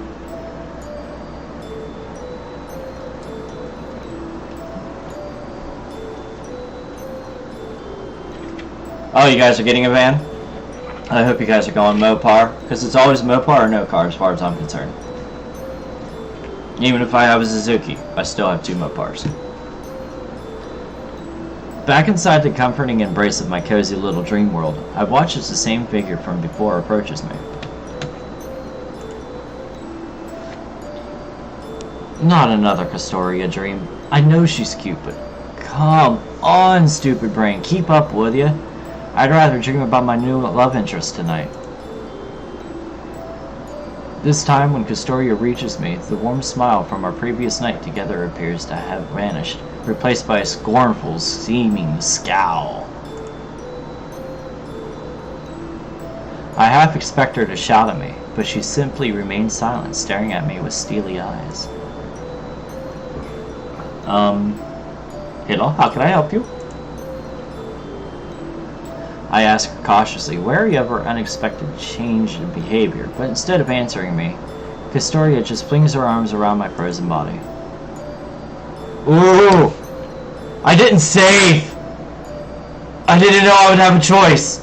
Speaker 1: Oh, you guys are getting a van? I hope you guys are going Mopar, because it's always Mopar or no car as far as I'm concerned. Even if I have a Suzuki, I still have 2 Mopars. Back inside the comforting embrace of my cozy little dream world, I watch as the same figure from before approaches me. Not another Castoria dream. I know she's cute, but come on, stupid brain, keep up, will ya? I'd rather dream about my new love interest tonight. This time, when Castoria reaches me, the warm smile from our previous night together appears to have vanished, replaced by a scornful, seeming scowl. I half expect her to shout at me, but she simply remains silent, staring at me with steely eyes. Hello, how can I help you? I ask her cautiously, wary of her unexpected change in behavior, but instead of answering me, Castoria just flings her arms around my frozen body. Ooh! I didn't save! I didn't know I would have a choice!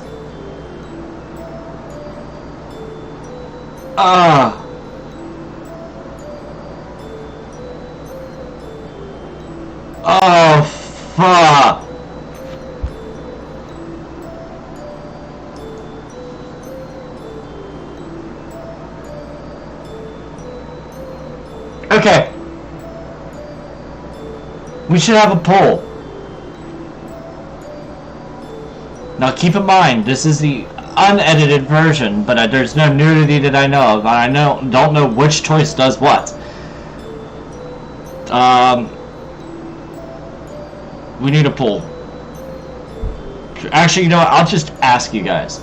Speaker 1: Oh, fuck! Okay. We should have a poll. Now keep in mind, this is the unedited version, but there's no nudity that I know of, and I don't know which choice does what. We need a poll. Actually, you know what? I'll just ask you guys.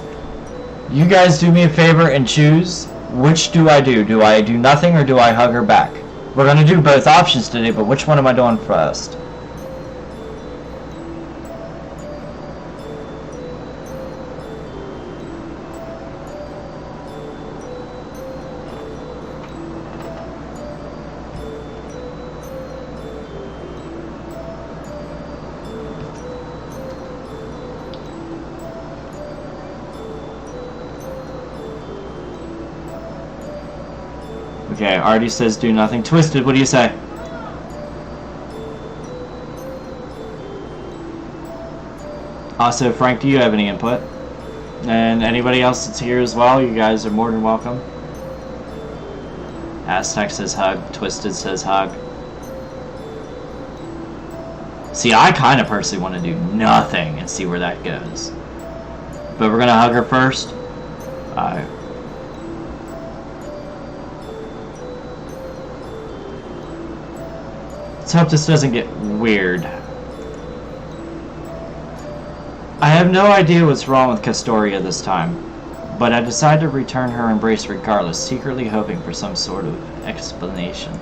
Speaker 1: You guys do me a favor and choose which do I do. Do I do nothing or do I hug her back? We're going to do both options today, but which one am I doing first? Okay, Artie says do nothing. Twisted, what do you say? Also, Frank, do you have any input? And anybody else that's here as well, you guys are more than welcome. Aztec says hug. Twisted says hug. See, I kind of personally want to do nothing and see where that goes. But we're going to hug her first. Let's hope this doesn't get weird. I have no idea what's wrong with Castoria this time, but I decide to return her embrace regardless, secretly hoping for some sort of explanation.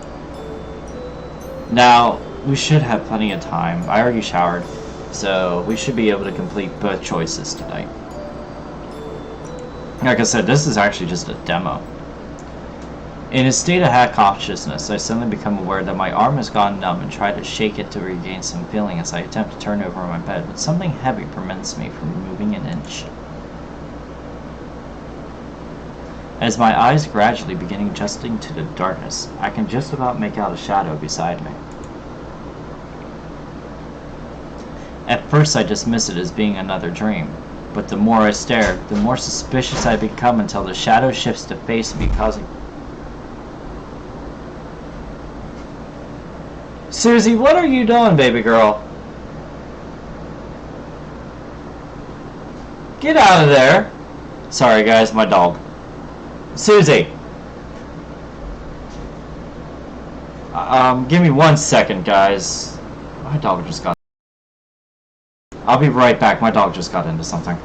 Speaker 1: Now, we should have plenty of time. I already showered, so we should be able to complete both choices tonight. Like I said, this is actually just a demo. In a state of half consciousness, I suddenly become aware that my arm has gone numb and try to shake it to regain some feeling as I attempt to turn over on my bed, but something heavy prevents me from moving an inch. As my eyes gradually begin adjusting to the darkness, I can just about make out a shadow beside me. At first I dismiss it as being another dream, but the more I stare, the more suspicious I become until the shadow shifts to face me, causing... Susie, what are you doing, baby girl? Get out of there. Sorry guys, my dog. Susie! Give me 1 second, guys. My dog just got... I'll be right back, my dog just got into something.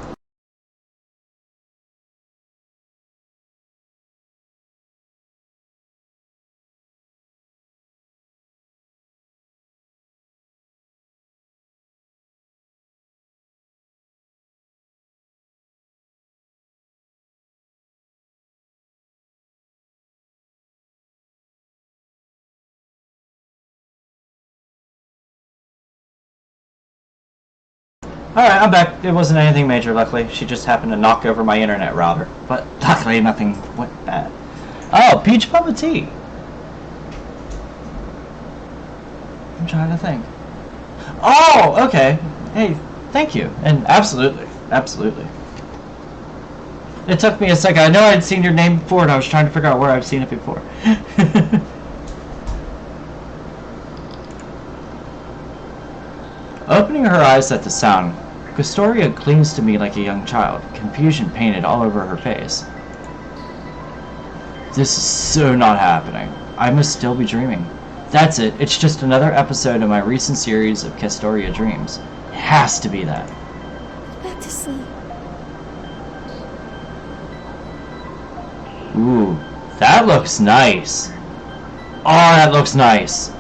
Speaker 1: Alright, I'm back. It wasn't anything major, luckily. She just happened to knock over my internet router. But luckily nothing went bad. Oh, peach bubble tea! I'm trying to think. Oh, okay. Hey, thank you. And absolutely, absolutely. It took me a second. I know I'd seen your name before and I was trying to figure out where I've seen it before. Opening her eyes at the sound, Castoria clings to me like a young child, confusion painted all over her face. This is so not happening. I must still be dreaming. That's it. It's just another episode of my recent series of Castoria dreams. It has to be that.
Speaker 2: Back to sleep.
Speaker 1: Ooh, that looks nice. Oh, that looks nice.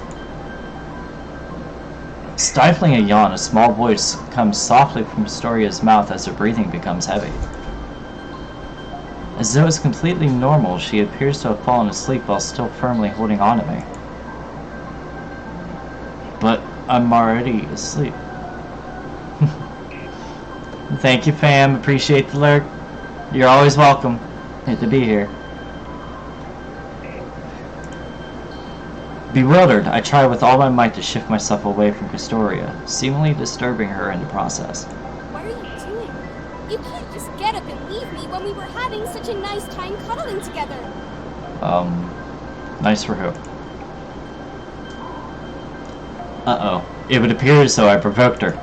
Speaker 1: Stifling a yawn, a small voice comes softly from Castoria's mouth as her breathing becomes heavy. As though it's completely normal, she appears to have fallen asleep while still firmly holding on to me. But I'm already asleep. Thank you, fam. Appreciate the lurk. You're always welcome. Good to be here. Bewildered, I try with all my might to shift myself away from Castoria, seemingly disturbing her in the process.
Speaker 2: What are you doing? You can't just get up and leave me when we were having such a nice time cuddling together.
Speaker 1: Nice for who? Uh-oh. It would appear as though I provoked her.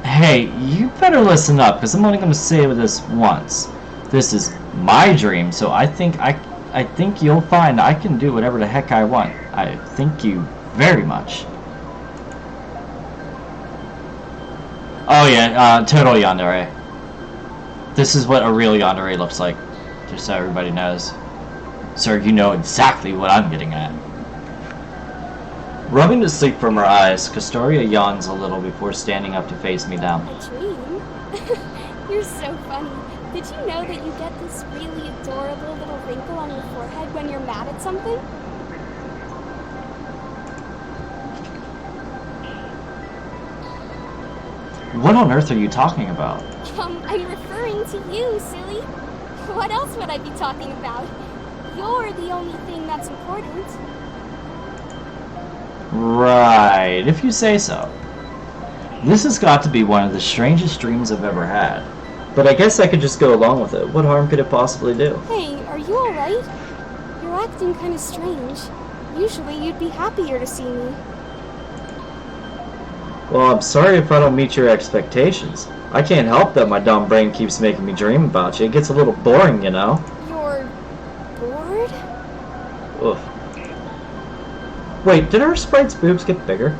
Speaker 1: Hey, you better listen up, because I'm only going to say this once. This is my dream, so I think you'll find I can do whatever the heck I want. I thank you very much. Oh yeah, total yandere. This is what a real yandere looks like, just so everybody knows. Sir, you know exactly what I'm getting at. Rubbing the sleep from her eyes, Castoria yawns a little before standing up to face me down.
Speaker 2: A dream? You're so funny. Did you know that you get this really adorable little wrinkle on your forehead when you're mad at something?
Speaker 1: What on earth are you talking about?
Speaker 2: I'm referring to you, silly. What else would I be talking about? You're the only thing that's important.
Speaker 1: Right, if you say so. This has got to be one of the strangest dreams I've ever had. But I guess I could just go along with it. What harm could it possibly do?
Speaker 2: Hey, are you alright? Your acting kind of strange. Usually you'd be happier to see me.
Speaker 1: Well, I'm sorry if I don't meet your expectations. I can't help that my dumb brain keeps making me dream about you. It gets a little boring, you know?
Speaker 2: You're bored?
Speaker 1: Ugh. Wait, did our sprite's boobs get bigger?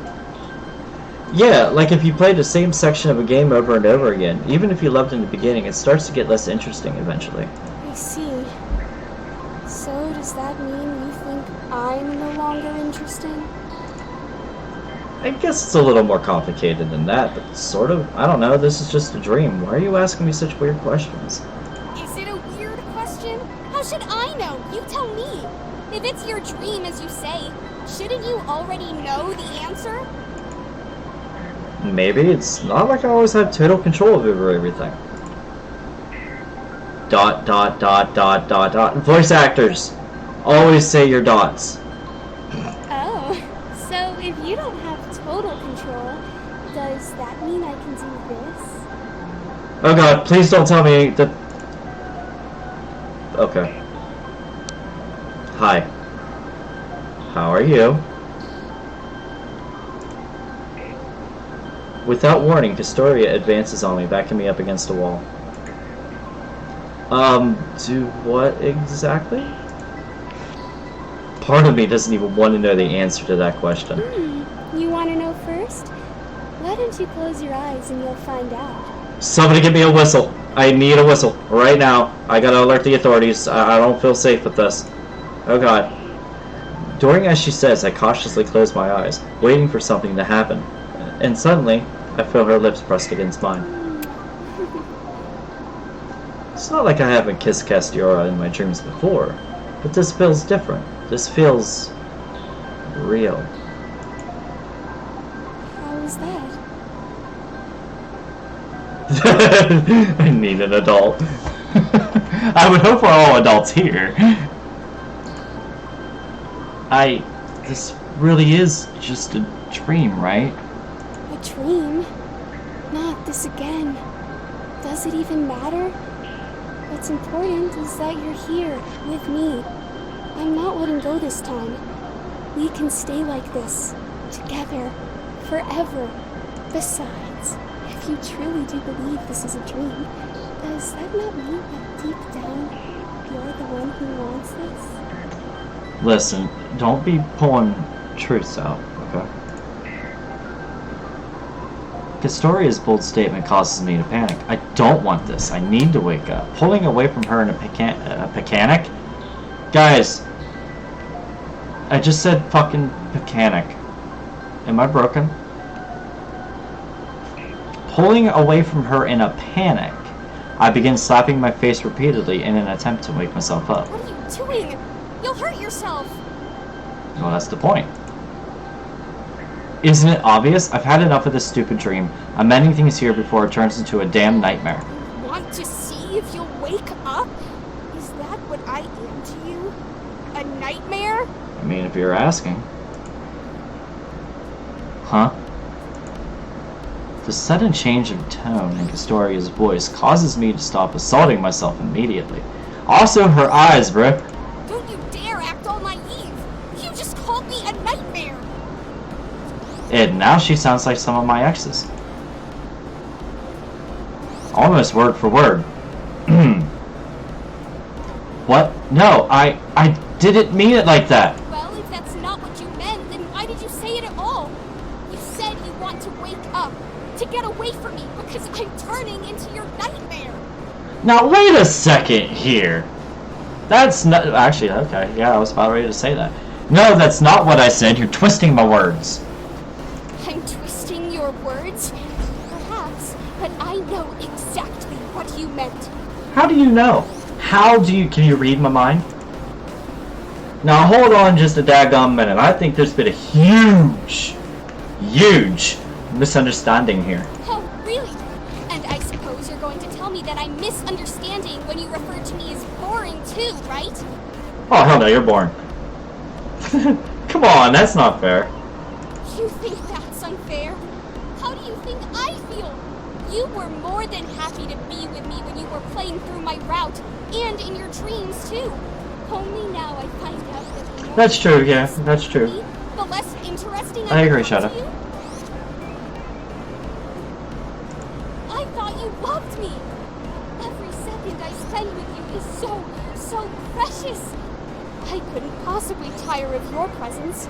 Speaker 1: Yeah, like if you played the same section of a game over and over again, even if you loved in the beginning, it starts to get less interesting eventually.
Speaker 2: I see. So does that mean you think I'm no longer interesting?
Speaker 1: I guess it's a little more complicated than that, but sort of. I don't know, this is just a dream. Why are you asking me such weird questions?
Speaker 2: Is it a weird question? How should I know? You tell me. If it's your dream, as you say, shouldn't you already know the answer?
Speaker 1: Maybe. It's not like I always have total control over everything. ... Voice actors, always say your dots.
Speaker 2: Oh, so if you don't have total control, does that mean I can do this?
Speaker 1: Oh god, please don't tell me that... Okay. Hi. How are you? Without warning, Castoria advances on me, backing me up against a wall. Do what exactly? Part of me doesn't even want to know the answer to that question.
Speaker 2: You want to know first? Why don't you close your eyes and you'll find out.
Speaker 1: Somebody give me a whistle. I need a whistle. Right now. I gotta alert the authorities. I don't feel safe with this. Oh god. Doing as she says, I cautiously close my eyes, waiting for something to happen. And suddenly, I feel her lips pressed against mine. It's not like I haven't kissed Castiora in my dreams before, but this feels different. This feels... real.
Speaker 2: How was that?
Speaker 1: I need an adult. I would hope we're all adults here. This really is just a dream, right?
Speaker 2: A dream? Not this again. Does it even matter? What's important is that you're here, with me. I'm not letting go this time. We can stay like this, together, forever. Besides, if you truly do believe this is a dream, does that not mean that deep down, you're the one who wants this?
Speaker 1: Listen, don't be pulling truths out, okay? Castoria's bold statement causes me to panic. I don't want this. I need to wake up. Pulling away from her in a panic? Guys, I just said fucking panic. Am I broken? Pulling away from her in a panic, I begin slapping my face repeatedly in an attempt to wake myself up.
Speaker 2: What are you doing? You'll hurt yourself.
Speaker 1: Well, that's the point. Isn't it obvious? I've had enough of this stupid dream. I'm ending things here before it turns into a damn nightmare.
Speaker 2: You want to see if you'll wake up? Is that what I am to you? A nightmare?
Speaker 1: I mean, if you're asking. Huh? The sudden change of tone in Castoria's voice causes me to stop assaulting myself immediately. Also, her eyes, bruh.
Speaker 2: Don't you dare act all naive! You just called me a nightmare!
Speaker 1: And now she sounds like some of my exes. Almost word for word. What? No, I didn't mean it like that.
Speaker 2: Well, if that's not what you meant, then why did you say it at all? You said you want to wake up, to get away from me, because I'm turning into your nightmare.
Speaker 1: Now wait a second here. That's not... Actually, okay, yeah, I was about ready to say that. No, that's not what I said. You're twisting my words.
Speaker 2: I'm twisting your words? Perhaps, but I know exactly what you meant.
Speaker 1: How do you know? Can you read my mind? Now hold on just a daggone minute. I think there's been a huge misunderstanding here.
Speaker 2: Oh, really? And I suppose you're going to tell me that I'm misunderstanding when you refer to me as boring too, right?
Speaker 1: Oh, hell no, you're boring. Come on, that's not fair.
Speaker 2: You think that's unfair? How do you think I feel? You were more than happy to be with me when you were playing through my route, and in your dreams too. Only now I find out that the more
Speaker 1: That's true, yeah,
Speaker 2: you speak
Speaker 1: that's
Speaker 2: to
Speaker 1: true.
Speaker 2: me, the less interesting
Speaker 1: I agree,
Speaker 2: become
Speaker 1: Shadow.
Speaker 2: to you. I thought you loved me. Every second I spend with you is so precious. I couldn't possibly tire of your presence.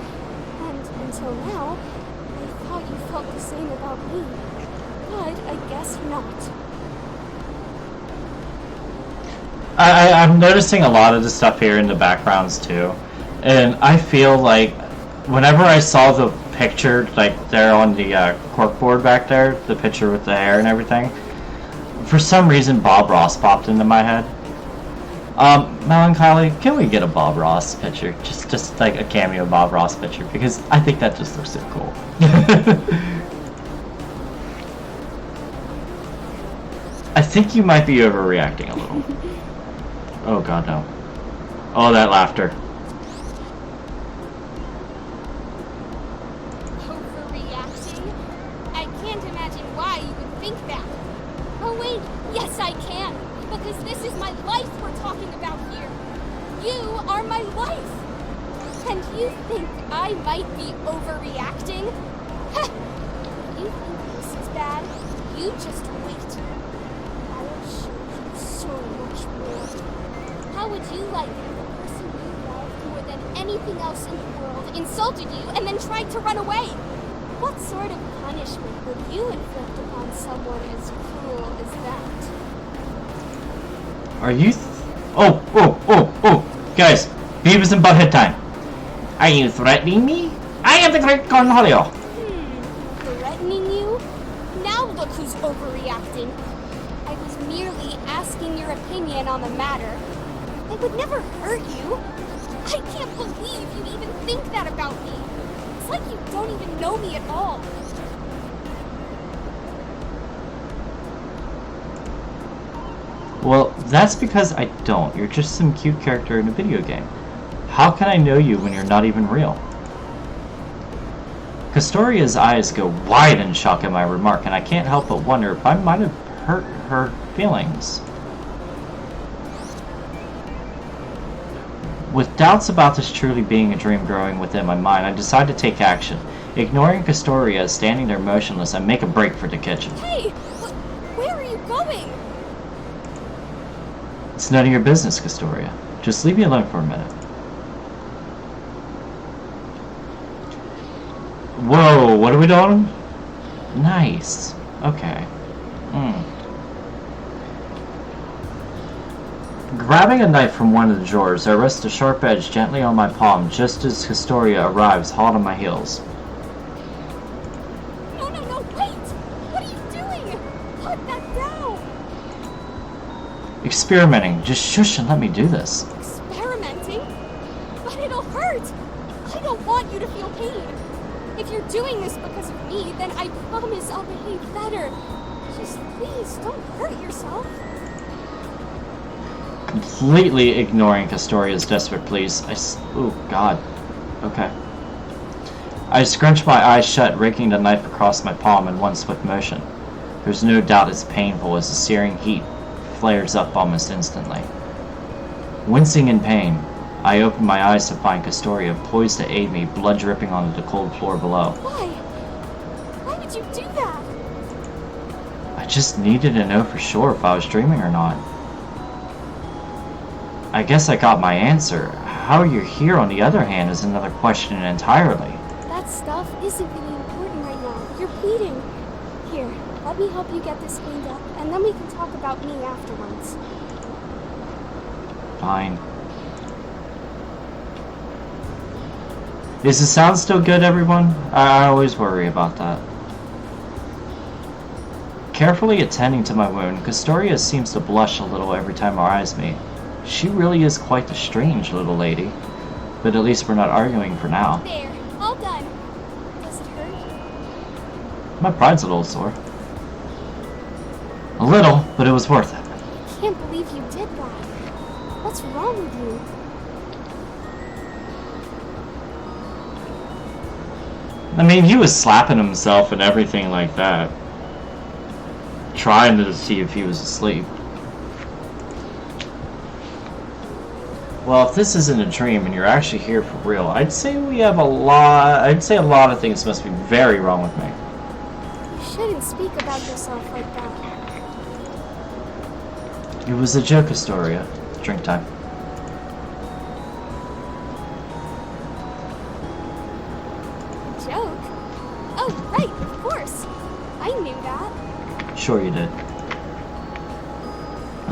Speaker 2: And until now, I thought you felt the same about me. But I guess not.
Speaker 1: I'm noticing a lot of the stuff here in the backgrounds too, and I feel like whenever I saw the picture like there on the corkboard back there, the picture with the hair and everything, for some reason Bob Ross popped into my head. Melancholy, can we get a Bob Ross picture? Just like a cameo Bob Ross picture, because I think that just looks so cool. I think you might be overreacting a little. Oh god, no. Oh, that laughter.
Speaker 2: Overreacting? I can't imagine why you would think that. Oh wait, yes I can. Because this is my life we're talking about here. You are my life. And you think I might be overreacting? You think this is bad? You just wait. I'll show you so much more. How would you like it if the person you loved more than anything else in the world insulted you and then tried to run away? What sort of punishment would you inflict upon someone as cruel as that?
Speaker 1: Are you oh, guys, Beavis and Butthead time. Are you threatening me? I am the great Cornholio.
Speaker 2: Threatening you? Now look who's overreacting. I was merely asking your opinion on the matter. I would never hurt you. I can't believe you even think that about me. It's like you don't even know me at all.
Speaker 1: Well, that's because I don't. You're just some cute character in a video game. How can I know you when you're not even real? Castoria's eyes go wide in shock at my remark, and I can't help but wonder if I might have hurt her feelings. With doubts about this truly being a dream growing within my mind, I decide to take action. Ignoring Castoria standing there motionless, I make a break for the kitchen.
Speaker 2: Hey! Where are you going?
Speaker 1: It's none of your business, Castoria. Just leave me alone for a minute. Whoa, what are we doing? Nice. Okay. Grabbing a knife from one of the drawers, I rest the sharp edge gently on my palm just as Castoria arrives, hot on my heels.
Speaker 2: No, wait! What are you doing? Put that down!
Speaker 1: Experimenting. Just shush and let me do this.
Speaker 2: Experimenting? But it'll hurt! I don't want you to feel pain. If you're doing this because of me, then I promise I'll behave better. Just please, don't hurt yourself.
Speaker 1: Completely ignoring Castoria's desperate pleas, oh god. Okay. I scrunch my eyes shut, raking the knife across my palm in one swift motion. There's no doubt it's painful as the searing heat flares up almost instantly. Wincing in pain, I open my eyes to find Castoria poised to aid me, blood dripping onto the cold floor below.
Speaker 2: Why? Why would you do that?
Speaker 1: I just needed to know for sure if I was dreaming or not. I guess I got my answer. How you're here, on the other hand, is another question entirely.
Speaker 2: That stuff isn't really important right now. You're bleeding. Here, let me help you get this cleaned up, and then we can talk about me afterwards.
Speaker 1: Fine. Is the sound still good, everyone? I always worry about that. Carefully attending to my wound, Castoria seems to blush a little every time our eyes meet. She really is quite the strange little lady. But at least we're not arguing for now.
Speaker 2: There, all done. Does it hurt?
Speaker 1: My pride's a little sore. A little, but it was worth it.
Speaker 2: I can't believe you did that. What's wrong with you?
Speaker 1: I mean, he was slapping himself and everything like that. Trying to see if he was asleep. Well, if this isn't a dream and you're actually here for real, I'd say we have a lot. I'd say a lot of things must be very wrong with me.
Speaker 2: You shouldn't speak about yourself like that.
Speaker 1: It was a joke, Astoria. Drink time.
Speaker 2: Joke? Oh, right, of course. I knew that.
Speaker 1: Sure you did.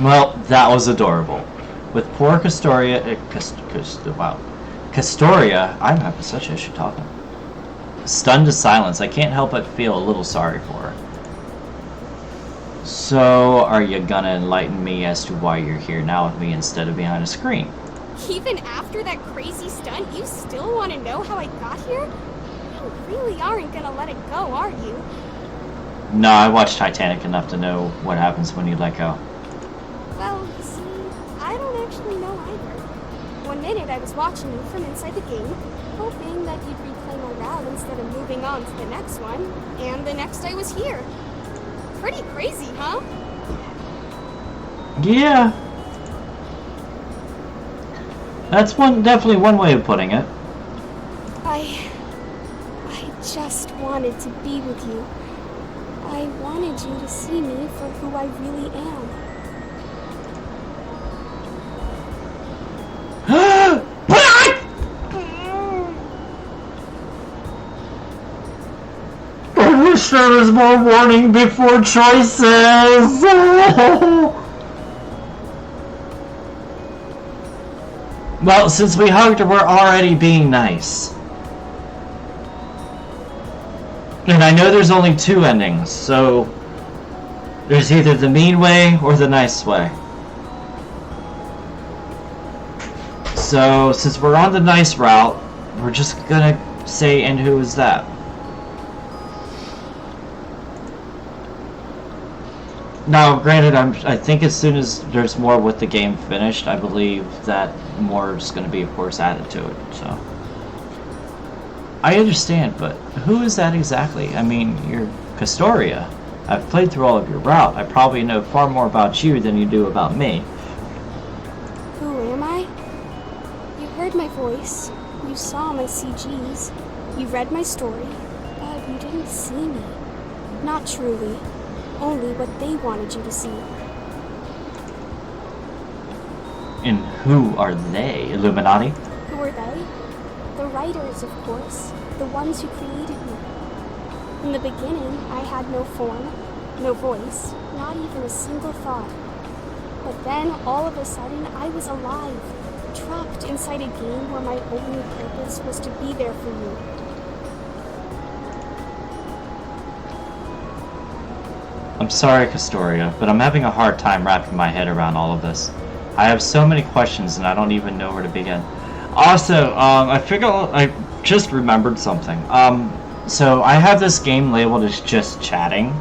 Speaker 1: Well, that was adorable. With poor Castoria, wow, Castoria, I'm having such an issue talking. Stunned to silence, I can't help but feel a little sorry for her. So, are you gonna enlighten me as to why you're here now with me instead of behind a screen?
Speaker 2: Even after that crazy stunt, you still want to know how I got here? You really aren't gonna let it go, are you?
Speaker 1: No, I watched Titanic enough to know what happens when you let go.
Speaker 2: Well, you see, I don't actually know either. One minute I was watching you from inside the game, hoping that you'd replay my route instead of moving on to the next one, and the next I was here. Pretty crazy, huh?
Speaker 1: Yeah. That's definitely one way of putting it.
Speaker 2: I just wanted to be with you. I wanted you to see me for who I really am.
Speaker 1: I wish there was more warning before choices. Well, since we hugged, we're already being nice. And I know there's only two endings, so there's either the mean way or the nice way. So, since we're on the nice route, we're just gonna say, and who is that? Now, granted, I think as soon as there's more with the game finished, I believe that more is going to be, of course, added to it, so. I understand, but who is that exactly? I mean, you're Castoria. I've played through all of your route. I probably know far more about you than you do about me.
Speaker 2: Who am I? You heard my voice. You saw my CGs. You read my story. But you didn't see me. Not truly. Only what they wanted you to see.
Speaker 1: And who are they? Illuminati?
Speaker 2: Who are they? The writers, of course. The ones who created me. In the beginning, I had no form, no voice, not even a single thought. But then, all of a sudden, I was alive, trapped inside a game where my only purpose was to be there for you.
Speaker 1: I'm sorry, Castoria, but I'm having a hard time wrapping my head around all of this. I have so many questions and I don't even know where to begin. Also, I just remembered something. So I have this game labeled as just chatting.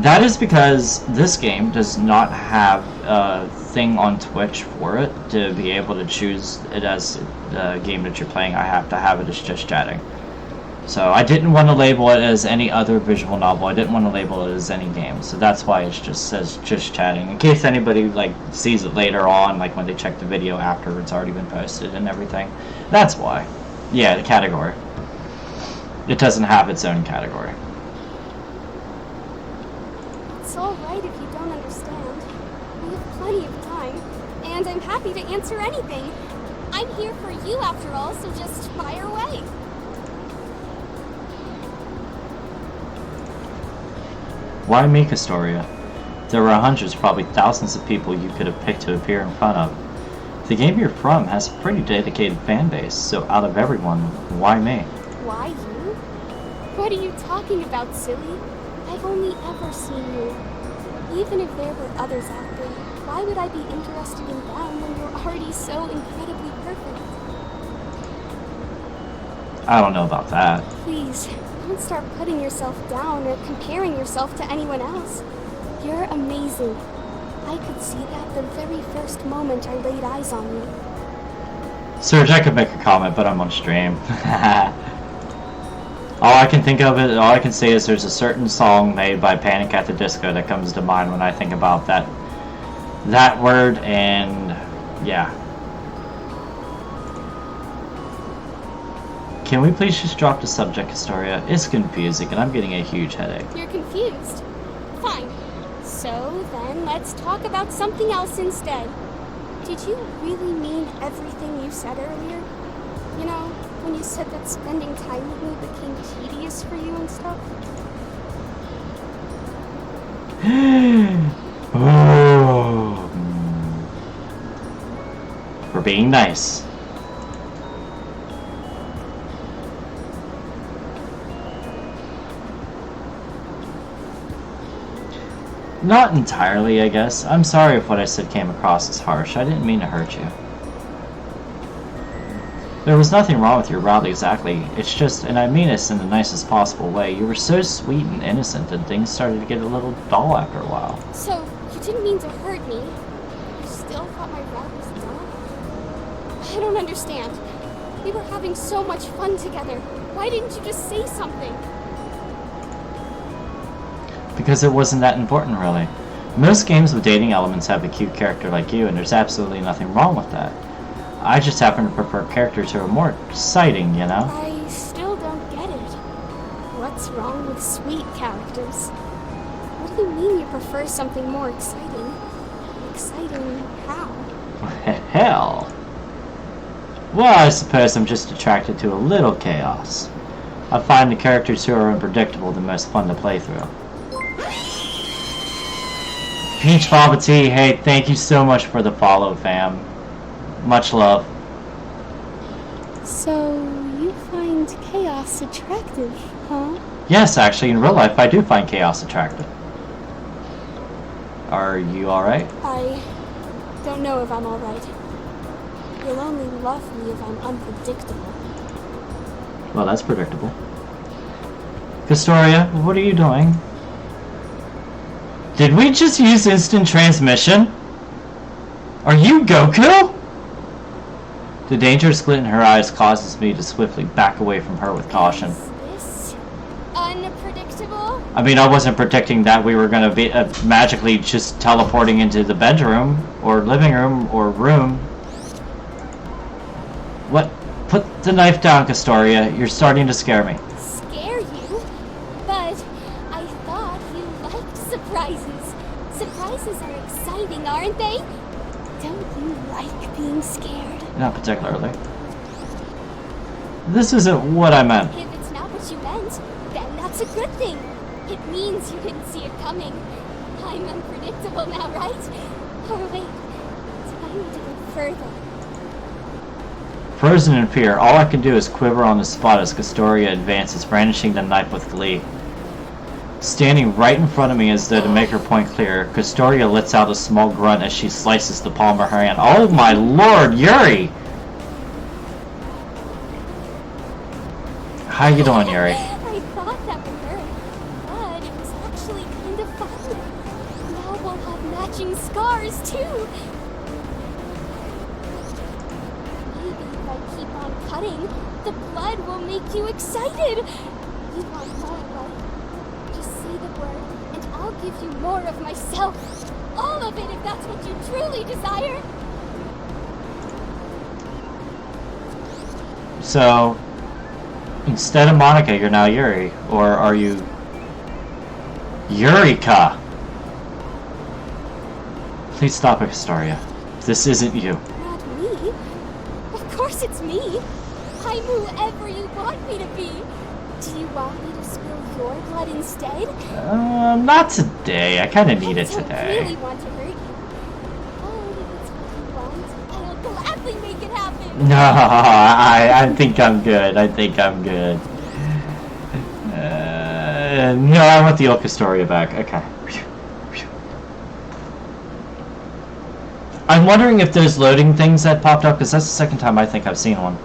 Speaker 1: That is because this game does not have a thing on Twitch for it to be able to choose it as the game that you're playing. I have to have it as just chatting. So I didn't want to label it as any other visual novel. I didn't want to label it as any game. So that's why it just says just chatting. In case anybody like sees it later on, like when they check the video after it's already been posted and everything. That's why. Yeah, the category. It doesn't have its own category.
Speaker 2: It's alright if you don't understand. We have plenty of time, and I'm happy to answer anything. I'm here for you after all, so just fire away.
Speaker 1: Why me, Castoria? There were hundreds, probably thousands of people you could have picked to appear in front of. The game you're from has a pretty dedicated fan base, so out of everyone, why me?
Speaker 2: Why you? What are you talking about, silly? I've only ever seen you. Even if there were others out there, why would I be interested in them when you're already so incredibly perfect?
Speaker 1: I don't know about that.
Speaker 2: Please, don't start putting yourself down or comparing yourself to anyone else. You're amazing. I could see that the very first moment I laid eyes on you.
Speaker 1: Serge, I could make a comment, but I'm on stream. All I can say is there's a certain song made by Panic at the Disco that comes to mind when I think about that word, and yeah. Can we please just drop the subject, Astoria? It's confusing, and I'm getting a huge headache.
Speaker 2: You're confused. Fine. So then let's talk about something else instead. Did you really mean everything you said earlier? You know, when you said that spending time with me became tedious for you and stuff?
Speaker 1: Oh. We're being nice. Not entirely, I guess. I'm sorry if what I said came across as harsh. I didn't mean to hurt you. There was nothing wrong with your route exactly. It's just, and I mean this in the nicest possible way, you were so sweet and innocent and things started to get a little dull after a while.
Speaker 2: So, you didn't mean to hurt me. You still thought my route was dull? I don't understand. We were having so much fun together. Why didn't you just say something?
Speaker 1: Because it wasn't that important, really. Most games with dating elements have a cute character like you, and there's absolutely nothing wrong with that. I just happen to prefer characters who are more exciting, you know?
Speaker 2: I still don't get it. What's wrong with sweet characters? What do you mean you prefer something more exciting? Exciting how?
Speaker 1: Hell. Well, I suppose I'm just attracted to a little chaos. I find the characters who are unpredictable the most fun to play through. Peach Baba Tea, hey, thank you so much for the follow, fam. Much love.
Speaker 2: So, you find chaos attractive, huh?
Speaker 1: Yes, actually, in real life, I do find chaos attractive. Are you alright?
Speaker 2: I don't know if I'm alright. You'll only love me if I'm unpredictable.
Speaker 1: Well, that's predictable. Castoria, what are you doing? Did we just use instant transmission? Are you Goku? The dangerous glint in her eyes causes me to swiftly back away from her with caution.
Speaker 2: Is this unpredictable?
Speaker 1: I mean, I wasn't predicting that we were going to be magically just teleporting into the bedroom, or living room, or room. What? Put the knife down, Castoria. You're starting to scare me.
Speaker 2: Scare you? But I thought you liked surprises. Surprises are exciting, aren't they? Don't you like being scared?
Speaker 1: Not particularly. This isn't what I meant.
Speaker 2: If it's not what you meant, then that's a good thing. It means you didn't see it coming. I'm unpredictable now, right? Or wait, do I need to go further?
Speaker 1: Frozen in fear, all I can do is quiver on the spot as Castoria advances, brandishing the knife with glee. Standing right in front of me as though to make her point clear, Castoria lets out a small grunt as she slices the palm of her hand. Oh my lord, Yuri! How you doing, Yuri?
Speaker 2: I thought that would hurt, but it was actually kind of fun. Now we'll have matching scars, too. Maybe if I keep on cutting, the blood will make you excited. You want more, right? Just say the word, and I'll give you more of myself. All of it, if that's what you truly desire.
Speaker 1: So, instead of Monica, you're now Yuri. Or are you... Eureka! Please stop it, Castoria. This isn't you.
Speaker 2: Not me. Of course it's me. I'm whoever you want me to be. Do you want me to spill your blood instead?
Speaker 1: Not today. I kind of need it
Speaker 2: I don't
Speaker 1: today.
Speaker 2: really want to hurt you. But if it's what you want, I'll gladly make it happen.
Speaker 1: No, I think I'm good. I think I'm good. No, I want the old Castoria back. Okay. I'm wondering if those loading things that popped up, because that's the second time I think I've seen one,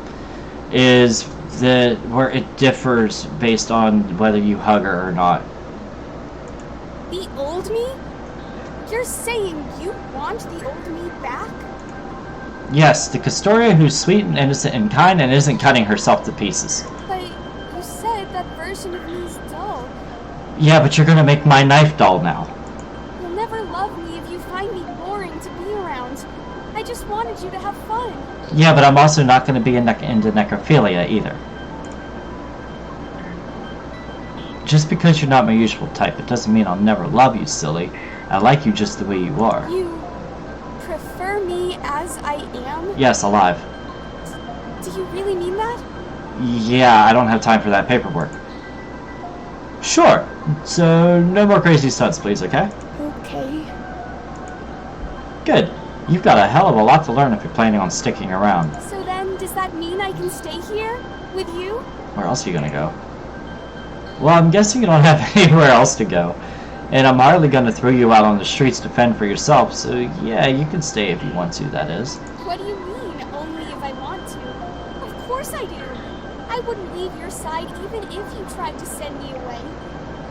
Speaker 1: is the where it differs based on whether you hug her or not.
Speaker 2: The old me? You're saying you want the old me back?
Speaker 1: Yes, the Castoria who's sweet and innocent and kind and isn't cutting herself to pieces.
Speaker 2: But you said that version of me is dull.
Speaker 1: Yeah, but you're gonna make my knife dull now.
Speaker 2: You'll never love me if you find me boring to be around. I just wanted you to have fun.
Speaker 1: Yeah, but I'm also not gonna be into necrophilia either. Just because you're not my usual type, it doesn't mean I'll never love you, silly. I like you just the way you are.
Speaker 2: You prefer me as I am?
Speaker 1: Yes, alive.
Speaker 2: Do you really mean that?
Speaker 1: Yeah, I don't have time for that paperwork. Sure. So, no more crazy stunts, please, okay?
Speaker 2: Okay.
Speaker 1: Good. You've got a hell of a lot to learn if you're planning on sticking around.
Speaker 2: So then, does that mean I can stay here? With you?
Speaker 1: Where else are you gonna go? Well, I'm guessing you don't have anywhere else to go. And I'm hardly gonna throw you out on the streets to fend for yourself, so yeah, you can stay if you want to, that is.
Speaker 2: What do you mean, only if I want to? Of course I do. I wouldn't leave your side even if you tried to send me away.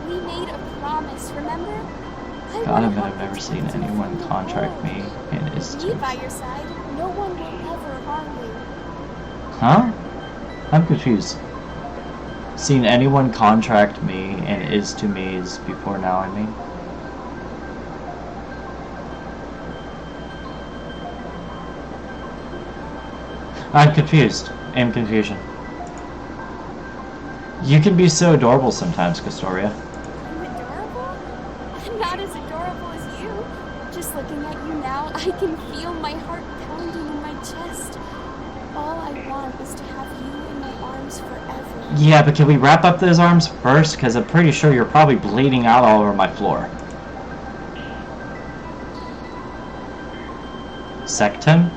Speaker 2: We made a promise, remember?
Speaker 1: God, I've never seen anyone contract me and is
Speaker 2: Me
Speaker 1: to.
Speaker 2: by your side, no one will ever harm you.
Speaker 1: Huh? I'm confused. Seen anyone contract me and is to me's before now, I mean? I'm confused. I'm confusion. You can be so adorable sometimes, Castoria.
Speaker 2: I'm adorable? I'm not as adorable as you. Just looking at you now, I can feel my heart pounding in my chest. All I want is to have you in my arms forever.
Speaker 1: Yeah, but can we wrap up those arms first? Because I'm pretty sure you're probably bleeding out all over my floor. Sectum?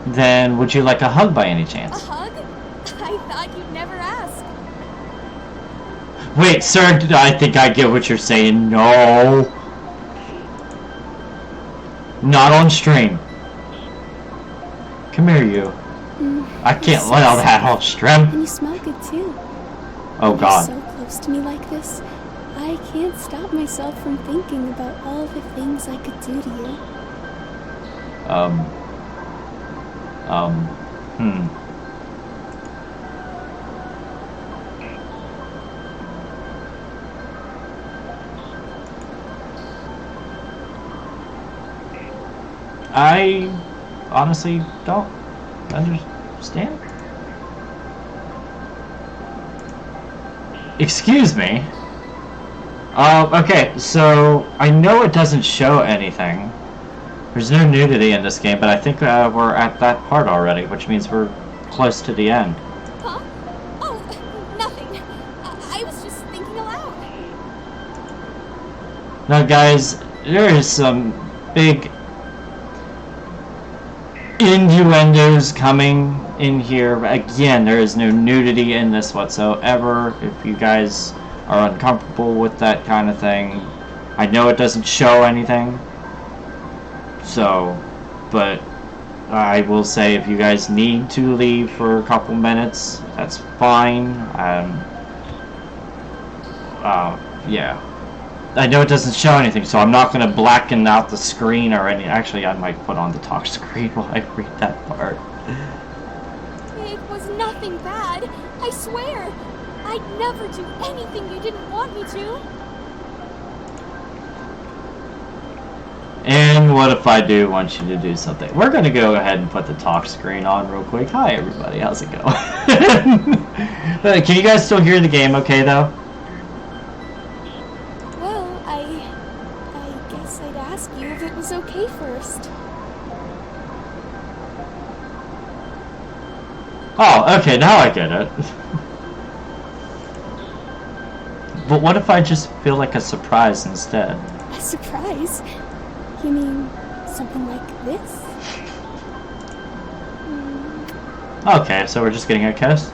Speaker 1: Then would you like a hug by any
Speaker 2: A
Speaker 1: chance?
Speaker 2: hug? I thought you'd never ask.
Speaker 1: Wait, sir, I think I get what you're saying. No. Not on stream. Come here, you. I can't let all that off stream.
Speaker 2: And you smell good too.
Speaker 1: Oh God.
Speaker 2: You're so close to me like this. I can't stop myself from thinking about all the things I could do to you.
Speaker 1: I honestly don't understand. Excuse me? Okay, so I know it doesn't show anything. There's no nudity in this game, but I think we're at that part already, which means we're close to the end.
Speaker 2: Huh? Oh, nothing. I was just thinking aloud.
Speaker 1: Now guys, there is some big innuendos coming in here. Again, there is no nudity in this whatsoever. If you guys are uncomfortable with that kind of thing, I know it doesn't show anything. So, but I will say if you guys need to leave for a couple minutes, that's fine. Yeah. I know it doesn't show anything, so I'm not going to blacken out the screen or any. Actually, I might put on the talk screen while I read that part.
Speaker 2: It was nothing bad. I swear. I'd never do anything you didn't want me to.
Speaker 1: And what if I do want you to do something? We're going to go ahead and put the talk screen on real quick. Hi, everybody. How's it going? Can you guys still hear the game okay, though?
Speaker 2: Well, I guess I'd ask you if it was okay first.
Speaker 1: Oh, okay, now I get it. But what if I just feel like a surprise instead?
Speaker 2: A surprise? You mean something like this?
Speaker 1: Okay, so we're just getting a kiss?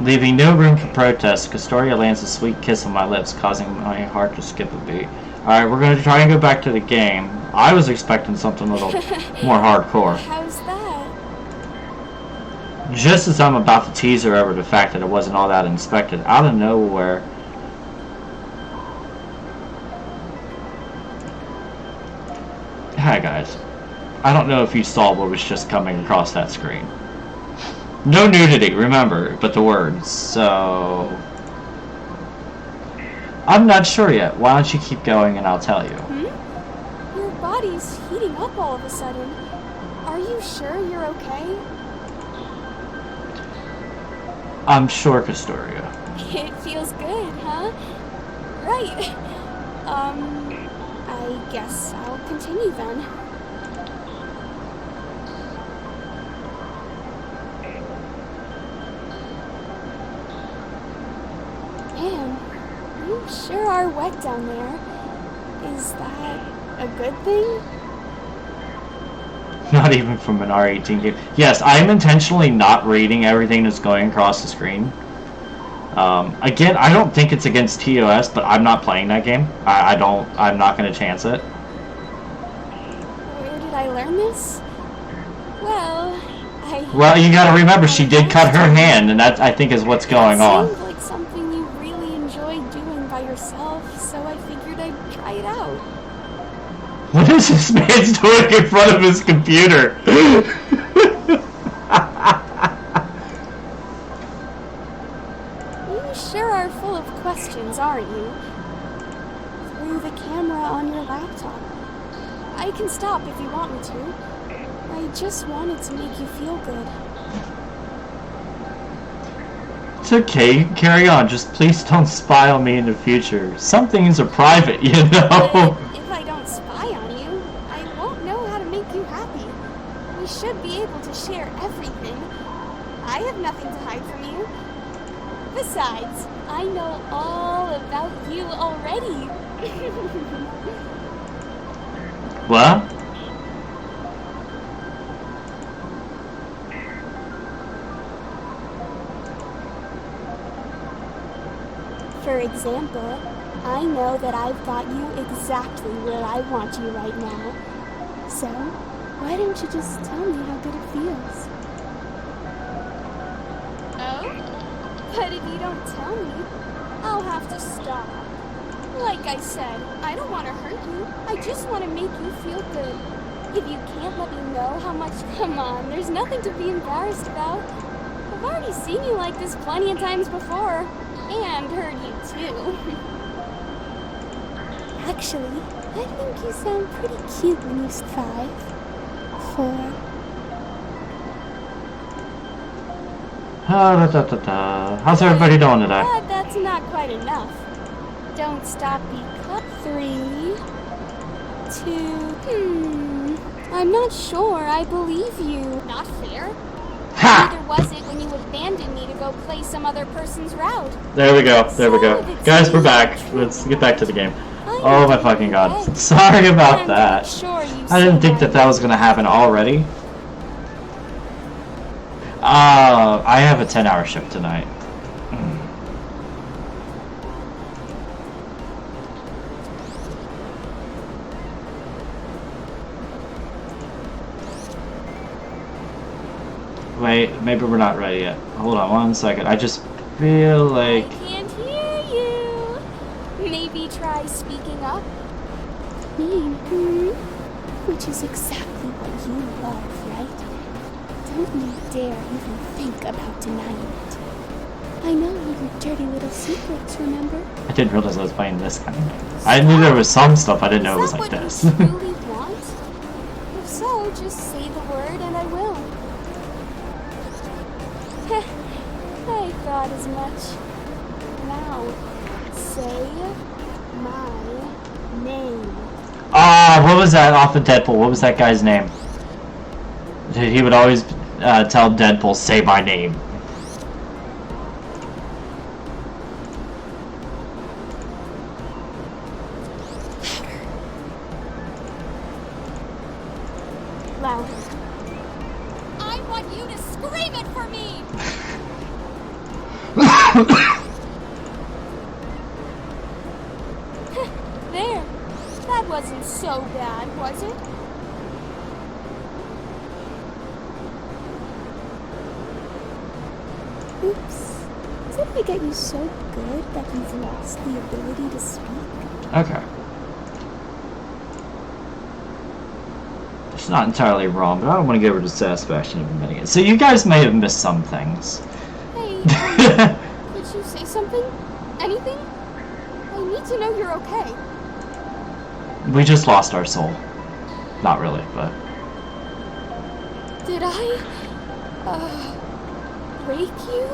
Speaker 1: Leaving no room for protest, Castoria lands a sweet kiss on my lips, causing my heart to skip a beat. Alright, we're going to try and go back to the game. I was expecting something a little more hardcore.
Speaker 2: How's that?
Speaker 1: Just as I'm about to tease her over the fact that it wasn't all that unexpected, out of nowhere, hi guys. I don't know if you saw what was just coming across that screen. No nudity, remember, but the words, so I'm not sure yet. Why don't you keep going and I'll tell you.
Speaker 2: Your body's heating up all of a sudden. Are you sure you're okay?
Speaker 1: I'm sure, Castoria.
Speaker 2: It feels good, huh? Right. I guess I'll continue then. Man, you sure are wet down there. Is that a good thing?
Speaker 1: Not even from an R18 game. Yes, I am intentionally not reading everything that's going across the screen. Again, I don't think it's against TOS, but I'm not playing that game. I'm not going to chance it.
Speaker 2: Where did I learn this?
Speaker 1: Well, you got to remember, she did cut her hand, and that, I think, is what's going on.
Speaker 2: It seemed like something you really enjoyed doing by yourself, so I figured I'd try it out.
Speaker 1: What is this man's doing in front of his computer?
Speaker 2: You sure are full of questions, aren't you? Through the camera on your laptop. I can stop if you want me to. I just wanted to make you feel good.
Speaker 1: It's okay, carry on. Just please don't spy on me in the future. Some things are private, you know?
Speaker 2: If I don't spy on you, I won't know how to make you happy. We should be able to share everything. I have nothing to hide from you. Besides, I know all about you already.
Speaker 1: What?
Speaker 2: For example, I know that I've got you exactly where I want you right now. So, why don't you just tell me how good it feels? Oh? But if you don't tell me, I'll have to stop. Like I said, I don't want to hurt you. I just want to make you feel good. If you can't let me know how much, come on, there's nothing to be embarrassed about. I've already seen you like this plenty of times before. And heard you too. Actually, I think you sound pretty cute when you strive. 4.
Speaker 1: How's everybody doing today?
Speaker 2: But that's not quite enough. Don't stop because 3, 2. I'm not sure I believe you. Not fair.
Speaker 1: Ha!
Speaker 2: Neither was it when you abandoned me to go play some other person's route.
Speaker 1: There we go. There we go. Guys, we're back. Let's get back to the game. Oh my fucking god. Sorry about that. I didn't think that was gonna happen already. I have a 10-hour shift tonight. Wait, maybe we're not ready yet. Hold on 1 second. I just feel like...
Speaker 2: I can't hear you. Maybe try speaking up. Which is exactly what you love, right? Don't you dare even think about denying it. I know your dirty little secrets, remember?
Speaker 1: I didn't realize I was playing this kind. I knew there was some stuff, I didn't know it was like this.
Speaker 2: Is that what you really want? If so, just say the word and I will. I thought as much. Now, say my name.
Speaker 1: What was that off of Deadpool? What was that guy's name? He would always tell Deadpool, say my name.
Speaker 2: Louder. I want you to scream it for me! There. That wasn't so bad, was it? Oops. Did I get you so good that you've lost the ability to speak?
Speaker 1: Okay. It's not entirely wrong, but I don't want to give her the satisfaction of admitting it. So you guys may have missed some things.
Speaker 2: Hey, could you say something? Anything? I need to know you're okay.
Speaker 1: We just lost our soul. Not really, but...
Speaker 2: Did I, break you?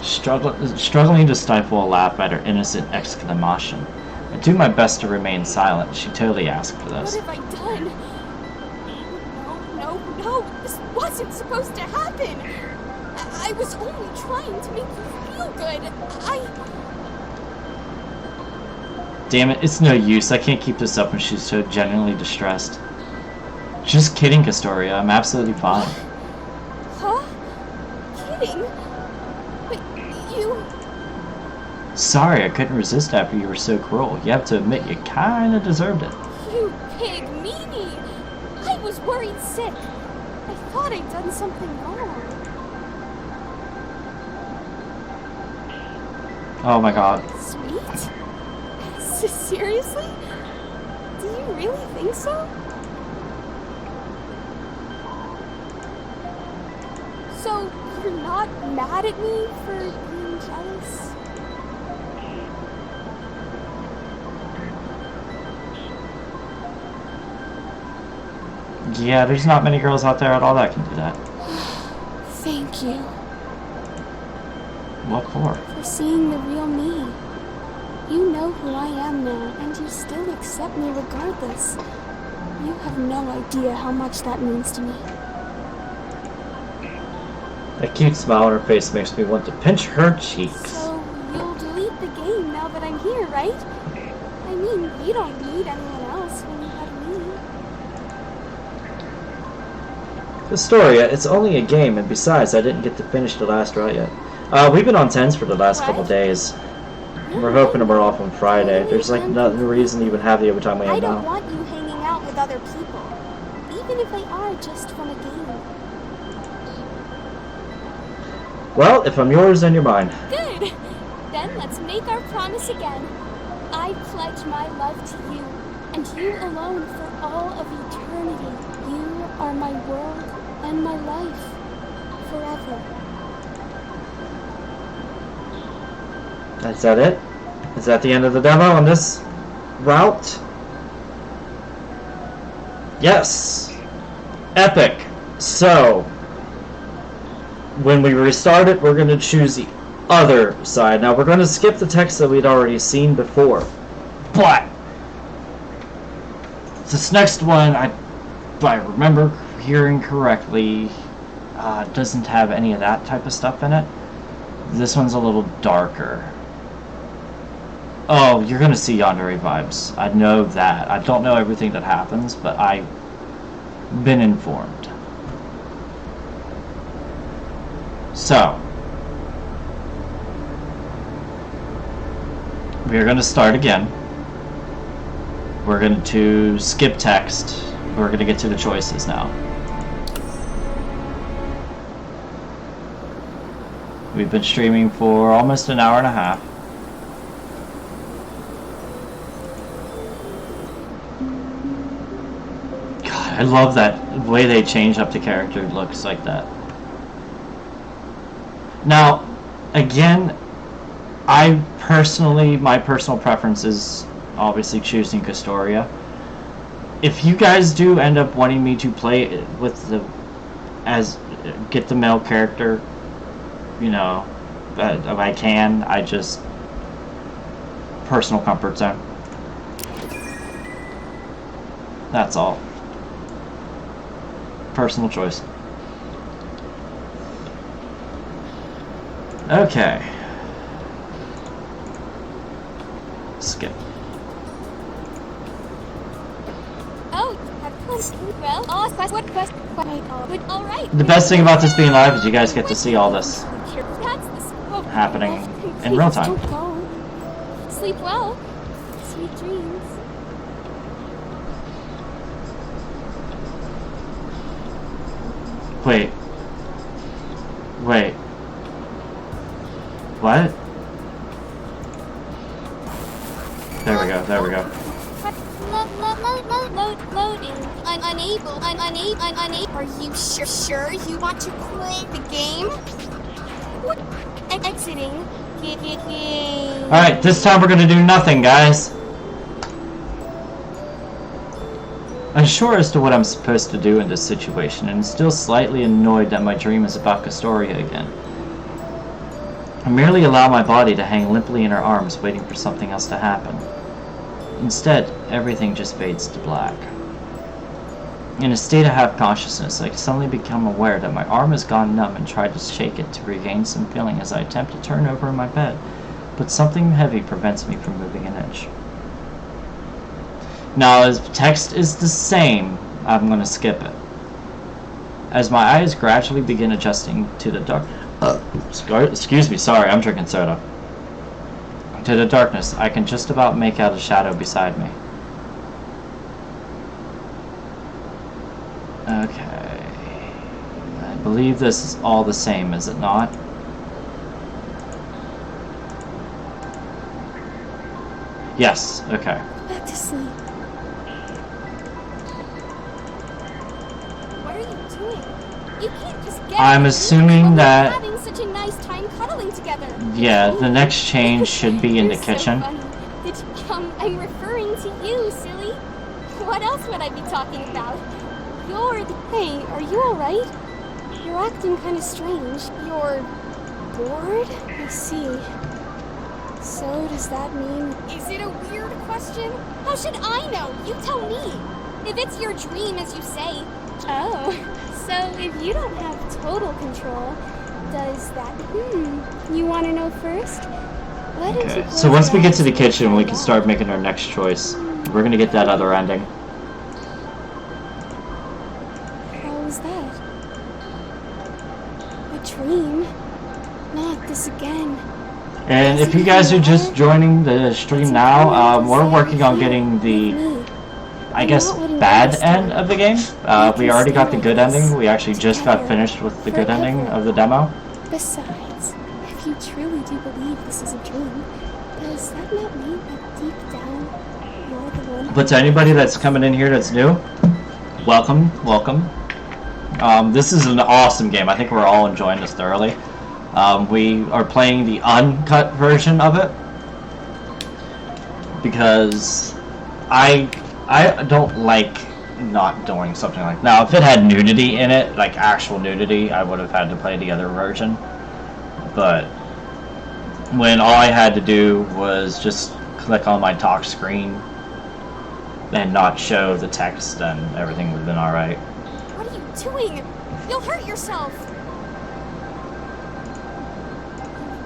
Speaker 1: Struggling to stifle a laugh at her innocent exclamation. I do my best to remain silent. She totally asked for this.
Speaker 2: What have I done? No. This wasn't supposed to happen. I was only trying to make you feel good.
Speaker 1: Damn it, it's no use. I can't keep this up when she's so genuinely distressed. Just kidding, Castoria. I'm absolutely fine.
Speaker 2: Huh? Kidding? But you...
Speaker 1: Sorry, I couldn't resist after you were so cruel. You have to admit, you kinda deserved it.
Speaker 2: You pig meanie! I was worried sick. I thought I'd done something wrong.
Speaker 1: Oh my god.
Speaker 2: Sweet? Seriously? Do you really think so? So, you're not mad at me for being jealous?
Speaker 1: Yeah, there's not many girls out there at all that can do that.
Speaker 2: Thank you.
Speaker 1: What for?
Speaker 2: For seeing the real me. You know who I am now, and you still accept me regardless. You have no idea how much that means to me.
Speaker 1: That cute smile on her face makes me want to pinch her cheeks.
Speaker 2: So, you'll delete the game now that I'm here, right? I mean, you don't need anyone else when you have me.
Speaker 1: Astoria, it's only a game, and besides, I didn't get to finish the last route yet. We've been on 10s for the last couple days. We're hoping we're off on Friday. There's like no reason to even have the overtime we have now.
Speaker 2: I don't want you hanging out with other people, even if they are just from a game.
Speaker 1: Well, if I'm yours, then you're mine.
Speaker 2: Good! Then let's make our promise again. I pledge my love to you, and you alone for all of eternity. You are my world and my life, forever.
Speaker 1: Is that it? Is that the end of the demo on this route? Yes! Epic! So, when we restart it, we're going to choose the other side. Now, we're going to skip the text that we'd already seen before. But, this next one, if I remember hearing correctly, doesn't have any of that type of stuff in it. This one's a little darker. Oh, you're gonna see yandere vibes. I know that. I don't know everything that happens, but I've been informed. So, we're gonna start again. We're going to skip text. We're gonna get to the choices now. We've been streaming for almost an hour and a half. I love that way they change up the character looks like that. Now, again, my personal preference is obviously choosing Castoria. If you guys do end up wanting me to play with get the male character, you know, if I can, I just personal comfort zone. That's all. Personal choice. Okay. Skip.
Speaker 2: Oh, well, all right.
Speaker 1: The best thing about this being live is you guys get to see all this happening in real time.
Speaker 2: Sleep well. Sweet dreams.
Speaker 1: Wait. What? There we go.
Speaker 2: Loading. I'm unable. Are you sure you want to play the game? What? Exiting.
Speaker 1: Alright, this time we're gonna do nothing, guys. Unsure as to what I'm supposed to do in this situation, and still slightly annoyed that my dream is about Castoria again. I merely allow my body to hang limply in her arms, waiting for something else to happen. Instead, everything just fades to black. In a state of half-consciousness, I suddenly become aware that my arm has gone numb and try to shake it to regain some feeling as I attempt to turn over in my bed, but something heavy prevents me from moving an inch. Now, as text is the same, I'm going to skip it. As my eyes gradually begin adjusting to the dark... excuse me, sorry, I'm drinking soda. To the darkness, I can just about make out a shadow beside me. Okay. I believe this is all the same, is it not? Yes, okay.
Speaker 2: Back to sleep. What are you doing? You can't just get
Speaker 1: I'm assuming that...
Speaker 2: having such a nice time cuddling together.
Speaker 1: Yeah, the next change should be in the kitchen.
Speaker 2: So funny. I'm referring to you, silly. What else would I be talking about? Hey, are you alright? You're acting kind of strange. You're bored? I see. So does that mean... Is it a weird question? How should I know? You tell me. If it's your dream, as you say. Oh, so if you don't have total control, does that... You want to know first?
Speaker 1: Okay, so once we get to the kitchen, we can start making our next choice. We're gonna get that other ending.
Speaker 2: How was that? A dream? Not this again.
Speaker 1: And if you guys are just joining the stream now, we're working on getting the, I guess, bad end of the game. We already got the good ending. We actually just got finished with the good ending of the demo.
Speaker 2: Besides, if you truly do believe this is a dream, does that not mean that deep down, you're the one...
Speaker 1: But to anybody that's coming in here that's new, welcome, welcome. This is an awesome game. I think we're all enjoying this thoroughly. We are playing the uncut version of it because I don't like not doing something like... Now, if it had nudity in it, like actual nudity, I would have had to play the other version. But when all I had to do was just click on my talk screen and not show the text, then everything would have been alright.
Speaker 2: What are you doing? You'll hurt yourself.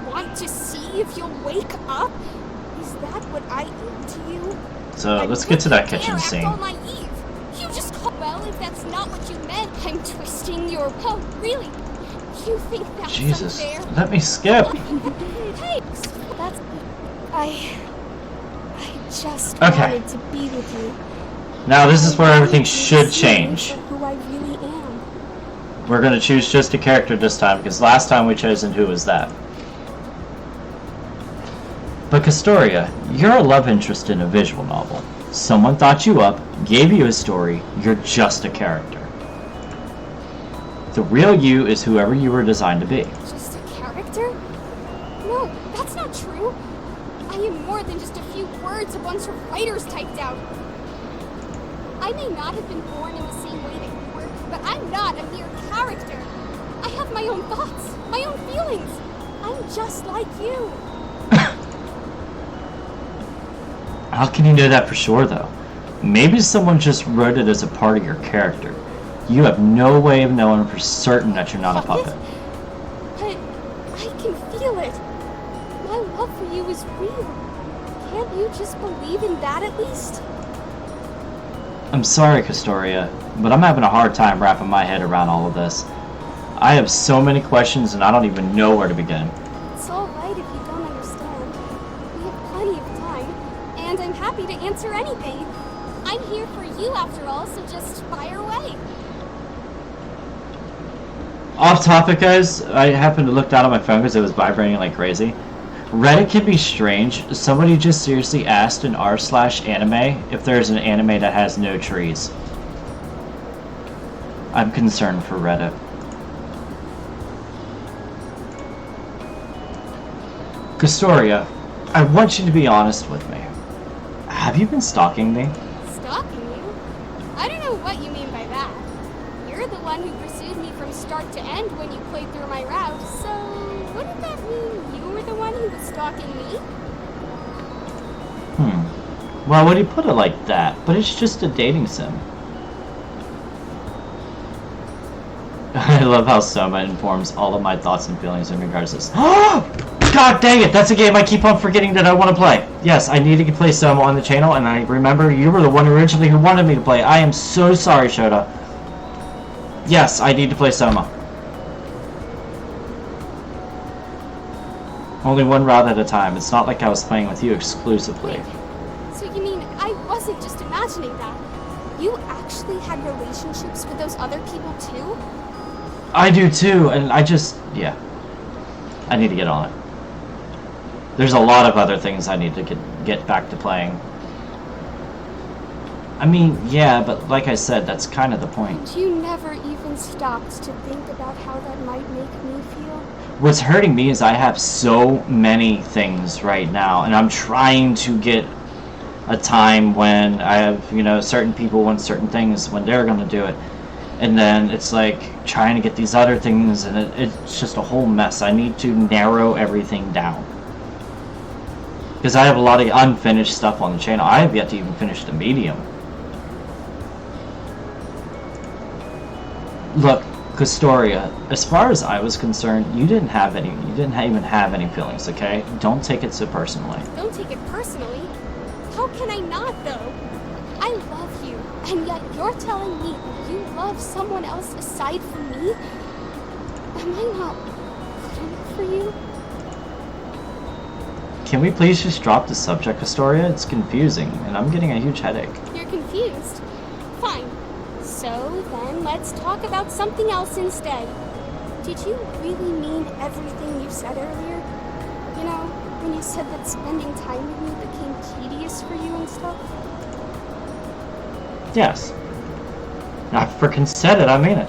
Speaker 2: Want to see if you'll wake up? Is that what I am to you?
Speaker 1: So let's get to that kitchen scene.
Speaker 2: You just well, if that's not what you meant, I'm twisting your... Oh, really? You think that's
Speaker 1: Jesus,
Speaker 2: unfair?
Speaker 1: let me skip.
Speaker 2: Hey, that's... I just
Speaker 1: Okay.
Speaker 2: wanted to be with you.
Speaker 1: Now this is where everything should change.
Speaker 2: Who I really am.
Speaker 1: We're gonna choose just a character this time because last time we chose and who was that? But Castoria, you're a love interest in a visual novel. Someone thought you up, gave you a story, you're just a character. The real you is whoever you were designed to be.
Speaker 2: Just a character? No, that's not true. I am more than just a few words a bunch of writers typed out. I may not have been born in the same way that you were, but I'm not a mere character. I have my own thoughts, my own feelings. I'm just like you.
Speaker 1: How can you know that for sure, though? Maybe someone just wrote it as a part of your character. You have no way of knowing for certain that you're not a puppet.
Speaker 2: But I can feel it. My love for you is real. Can't you just believe in that at least?
Speaker 1: I'm sorry, Castoria, but I'm having a hard time wrapping my head around all of this. I have so many questions and I don't even know where to begin.
Speaker 2: It's alright if you don't understand. We have plenty of time, and I'm happy to answer anything. I'm here for you after all, so just fire away.
Speaker 1: Off topic, guys, I happened to look down at my phone because it was vibrating like crazy. Reddit can be strange. Somebody just seriously asked in r/anime if there's an anime that has no trees. I'm concerned for Reddit. Castoria, I want you to be honest with me. Have you been stalking me?
Speaker 2: Stalking you? I don't know what you mean by that. You're the one who pursued me from start to end when you played through my route, so wouldn't that mean you were stalking me?
Speaker 1: Well, would you put it like that? But it's just a dating sim. I love how Soma informs all of my thoughts and feelings in regards to this. God dang it! That's a game I keep on forgetting that I want to play. Yes, I need to play Soma on the channel, and I remember you were the one originally who wanted me to play. I am so sorry, Shota. Yes, I need to play Soma. Only one route at a time. It's not like I was playing with you exclusively.
Speaker 2: So you mean I wasn't just imagining that? You actually had relationships with those other people too?
Speaker 1: I do too, and yeah. I need to get on it. There's a lot of other things I need to get back to playing. I mean, yeah, but like I said, that's kind of the point.
Speaker 2: And you never even stopped to think about how that might make me feel?
Speaker 1: What's hurting me is I have so many things right now, and I'm trying to get a time when I have, you know, certain people want certain things when they're going to do it. And then it's like trying to get these other things, and it's just a whole mess. I need to narrow everything down. Because I have a lot of unfinished stuff on the channel. I have yet to even finish the medium. Look, Castoria, as far as I was concerned, you didn't even have any feelings, okay? Don't take it so personally.
Speaker 2: Don't take it personally? How can I not, though? I love you, and yet you're telling me that you love someone else aside from me? Am I not good enough for you?
Speaker 1: Can we please just drop the subject, Castoria? It's confusing, and I'm getting a huge headache.
Speaker 2: You're confused? Fine. So then let's talk about something else instead. Did you really mean everything you said earlier? You know, when you said that spending time with me became tedious for you and stuff?
Speaker 1: Yes. I freaking said it, I mean it.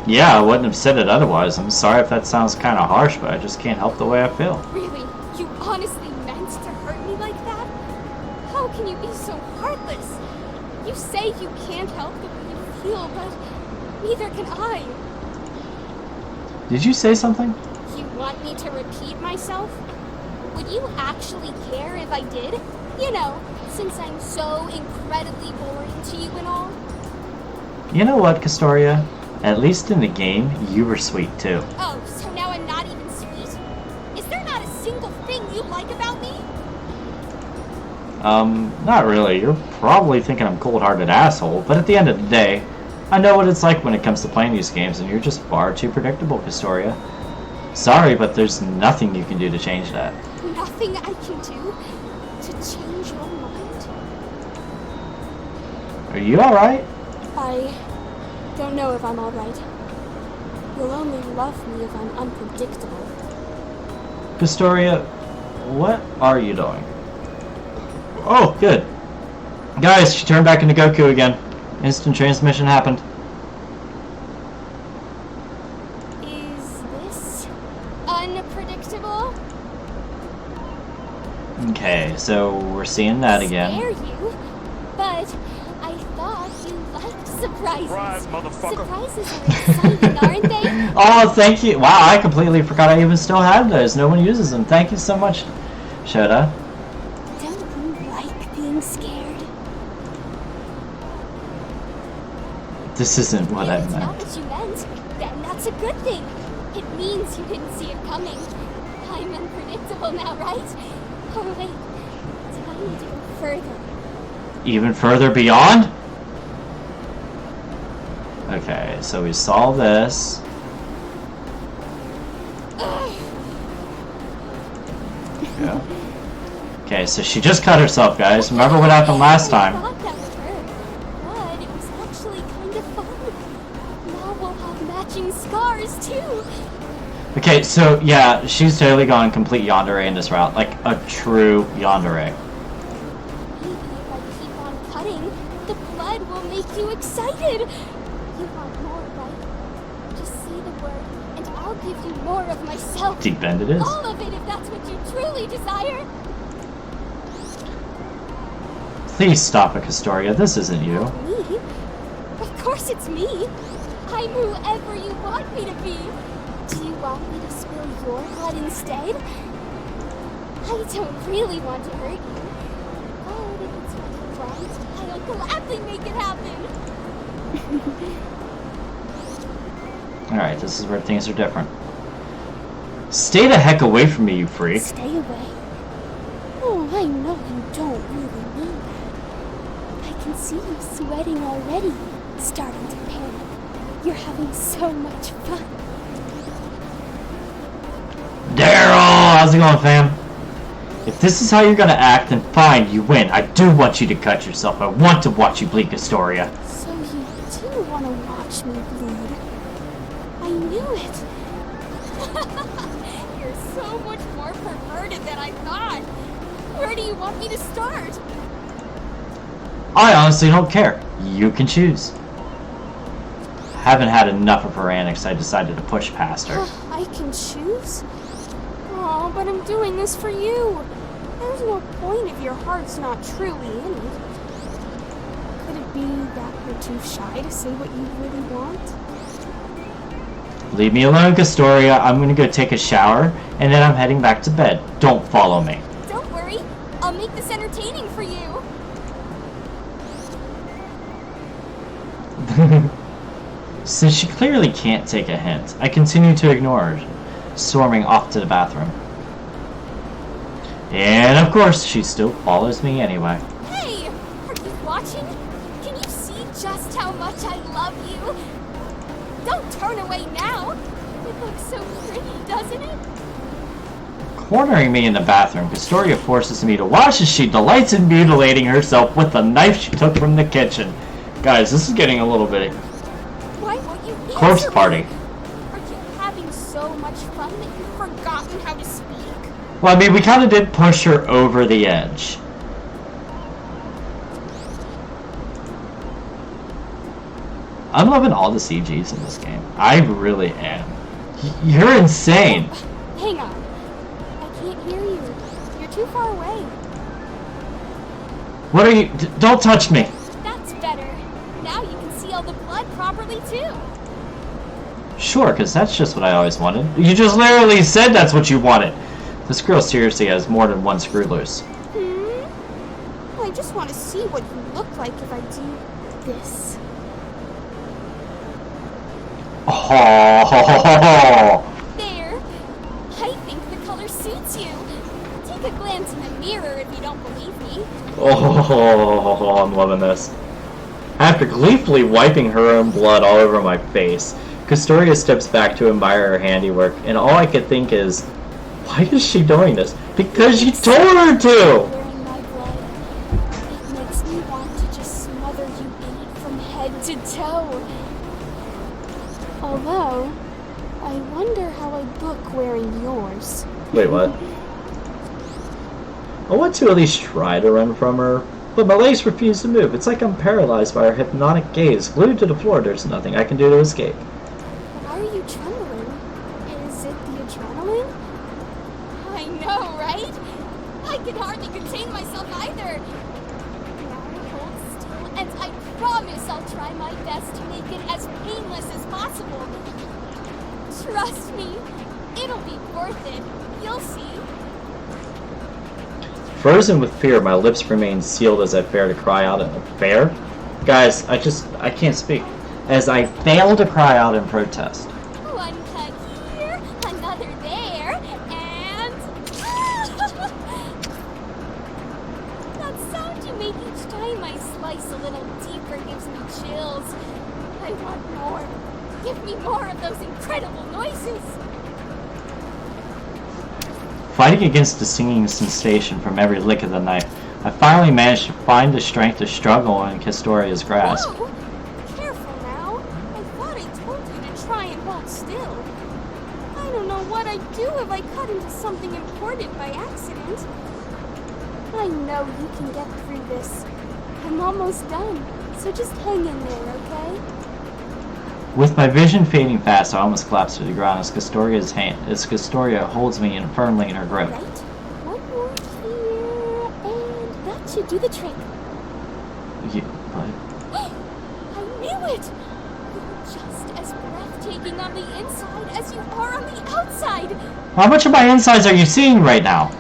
Speaker 1: Yeah, I wouldn't have said it otherwise. I'm sorry if that sounds kind of harsh, but I just can't help the way I feel.
Speaker 2: Really? You honestly meant to hurt me like that? How can you be so heartless? You say you can't help the way you feel, but neither can I.
Speaker 1: Did you say something?
Speaker 2: You want me to repeat myself? Would you actually care if I did? You know, since I'm so incredibly boring to you and all?
Speaker 1: You know what, Castoria? At least in the game, you were sweet too.
Speaker 2: Oh, so now I'm not even sweet? Is there not a single thing you like about me?
Speaker 1: Not really. You're probably thinking I'm a cold-hearted asshole, but at the end of the day, I know what it's like when it comes to playing these games, and you're just far too predictable, Castoria. Sorry, but there's nothing you can do to change that.
Speaker 2: Nothing I can do to change your mind?
Speaker 1: Are you alright?
Speaker 2: I don't know if I'm alright. You'll only love me if I'm unpredictable.
Speaker 1: Castoria, what are you doing? Oh, good. Guys, she turned back into Goku again. Instant transmission happened.
Speaker 2: Is this unpredictable?
Speaker 1: Okay, so we're seeing that again.
Speaker 2: Scare you? But I thought you liked surprises.
Speaker 3: Surprise, motherfucker.
Speaker 2: Surprises are exciting, aren't they?
Speaker 1: Oh, thank you. Wow, I completely forgot I even still had those. No one uses them. Thank you so much, Shota.
Speaker 2: Don't you like being scared?
Speaker 1: This isn't what I
Speaker 2: If it's not
Speaker 1: meant.
Speaker 2: what you meant, then that's a good thing. It means you didn't see it coming. I'm unpredictable now, right? Oh wait, did I need to go further?
Speaker 1: Even further beyond? Okay, so we saw this. Yeah. Okay, so she just cut herself, guys. Remember what happened last time.
Speaker 2: I thought that would hurt, but it was actually kind of fun. Now we'll have matching scars too.
Speaker 1: Okay, so yeah, she's totally gone complete yandere in this route. Like a true yandere.
Speaker 2: Maybe if I keep on cutting, the blood will make you excited. You want more, right? Just say the word, and I'll give you more of myself.
Speaker 1: Deep end it is.
Speaker 2: All of it, if that's what you truly desire.
Speaker 1: Please stop it, Castoria. This isn't you.
Speaker 2: Me? Of course it's me. I'm whoever you want me to be. Do you want me to spill your blood instead? I don't really want to hurt you. But if it's what you want, I'll gladly make it happen.
Speaker 1: Alright, this is where things are different. Stay the heck away from me, you freak.
Speaker 2: Stay away? Oh, I know you don't really mean that. I can see you sweating already, starting to panic. You're having so much fun.
Speaker 1: Daryl! How's it going, fam? If this is how you're gonna act, then fine, you win. I do want you to cut yourself. I want to watch you bleed, Astoria.
Speaker 2: So you do want to watch me bleed? I knew it. You're so much more perverted than I thought. Where do you want me to start?
Speaker 1: I honestly don't care. You can choose. Haven't had enough of her antics, I decided to push past her.
Speaker 2: I can choose? Oh, but I'm doing this for you. There's no point if your heart's not truly in it. Could it be that you're too shy to say what you really want?
Speaker 1: Leave me alone, Astoria. I'm gonna go take a shower, and then I'm heading back to bed. Don't follow me.
Speaker 2: Don't worry. I'll make this entertaining for you.
Speaker 1: Since she clearly can't take a hint, I continue to ignore her, storming off to the bathroom. And of course, she still follows me anyway.
Speaker 2: Hey! Are you watching? Can you see just how much I love you? Don't turn away now. It looks so pretty, doesn't it?
Speaker 1: Cornering me in the bathroom, Astoria forces me to watch as she delights in mutilating herself with the knife she took from the kitchen. Guys, this is getting a little bit...
Speaker 2: Why won't you answer
Speaker 1: corpse party.
Speaker 2: me? Are you having so much fun that you've forgotten how to speak?
Speaker 1: Well, I mean, we kind of did push her over the edge. I'm loving all the CGs in this game. I really am. You're insane.
Speaker 2: Hang on. I can't hear you. You're too far away.
Speaker 1: What are you... don't touch me.
Speaker 2: That's better. Now you can see all the blood properly, too.
Speaker 1: Sure, because that's just what I always wanted. You just literally said that's what you wanted. This girl seriously has more than one screw loose.
Speaker 2: I just want to see what you look like if I do this.
Speaker 1: Oh.
Speaker 2: There. I think the color suits you. Take a glance in the mirror if you don't believe me.
Speaker 1: Oh, I'm loving this. After gleefully wiping her own blood all over my face, Astoria steps back to admire her handiwork, and all I could think is, why is she doing this? Because you told her to!
Speaker 2: Wearing my blood. It makes me want to just smother you in it from head to toe. Although, I wonder how I'd look wearing yours.
Speaker 1: Wait, what? I want to at least try to run from her, but my legs refuse to move. It's like I'm paralyzed by her hypnotic gaze. Glued to the floor, there's nothing I can do to escape.
Speaker 2: Why are you trembling? Is it the adrenaline? I know, right? I can hardly contain myself either. Now hold still, and I promise I'll try my best to make it as painless as possible. Trust me, it'll be worth it. You'll see.
Speaker 1: Frozen with fear, my lips remain sealed as I fail to cry out in fair? Guys, I can't speak. As I fail to cry out in protest.
Speaker 2: One cut here, another there, and... That sound you make each time I slice a little deeper gives me chills. I want more. Give me more of those incredible noises.
Speaker 1: Fighting against the stinging sensation from every lick of the knife, I finally managed to find the strength to struggle in Astoria's grasp.
Speaker 2: Whoa! Careful now. I thought I told you to try and hold still. I don't know what I'd do if I cut into something important by accident. I know you can get through this. I'm almost done, so just hang in there, okay?
Speaker 1: With my vision fading fast, I almost collapsed to the ground as Astoria holds me firmly in her grip.
Speaker 2: Right. One more here, and that should do the trick.
Speaker 1: What?
Speaker 2: I knew it! You're just as breathtaking on the inside as you are on the outside!
Speaker 1: How much of my insides are you seeing right now?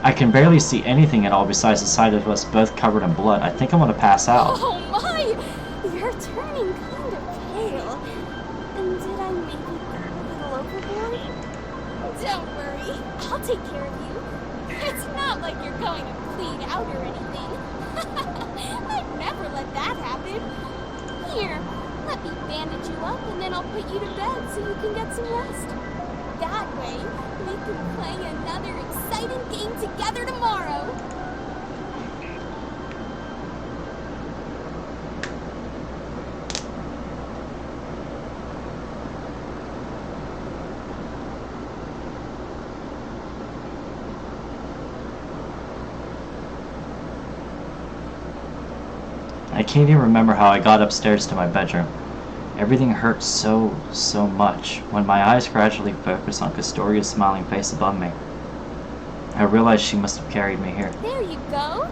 Speaker 1: I can barely see anything at all besides the sight of us both covered in blood. I think I'm gonna pass out.
Speaker 2: Oh my! You're turning kind of pale. And did I maybe go a little overboard? Don't worry, I'll take care of you. It's not like you're going to bleed out or anything. I'd never let that happen. Here, let me bandage you up and then I'll put you to bed so you can get some rest. That way, we can play another exciting game together tomorrow.
Speaker 1: I can't even remember how I got upstairs to my bedroom. Everything hurt so much. When my eyes gradually focused on Castoria's smiling face above me, I realized she must have carried me here.
Speaker 2: There you go.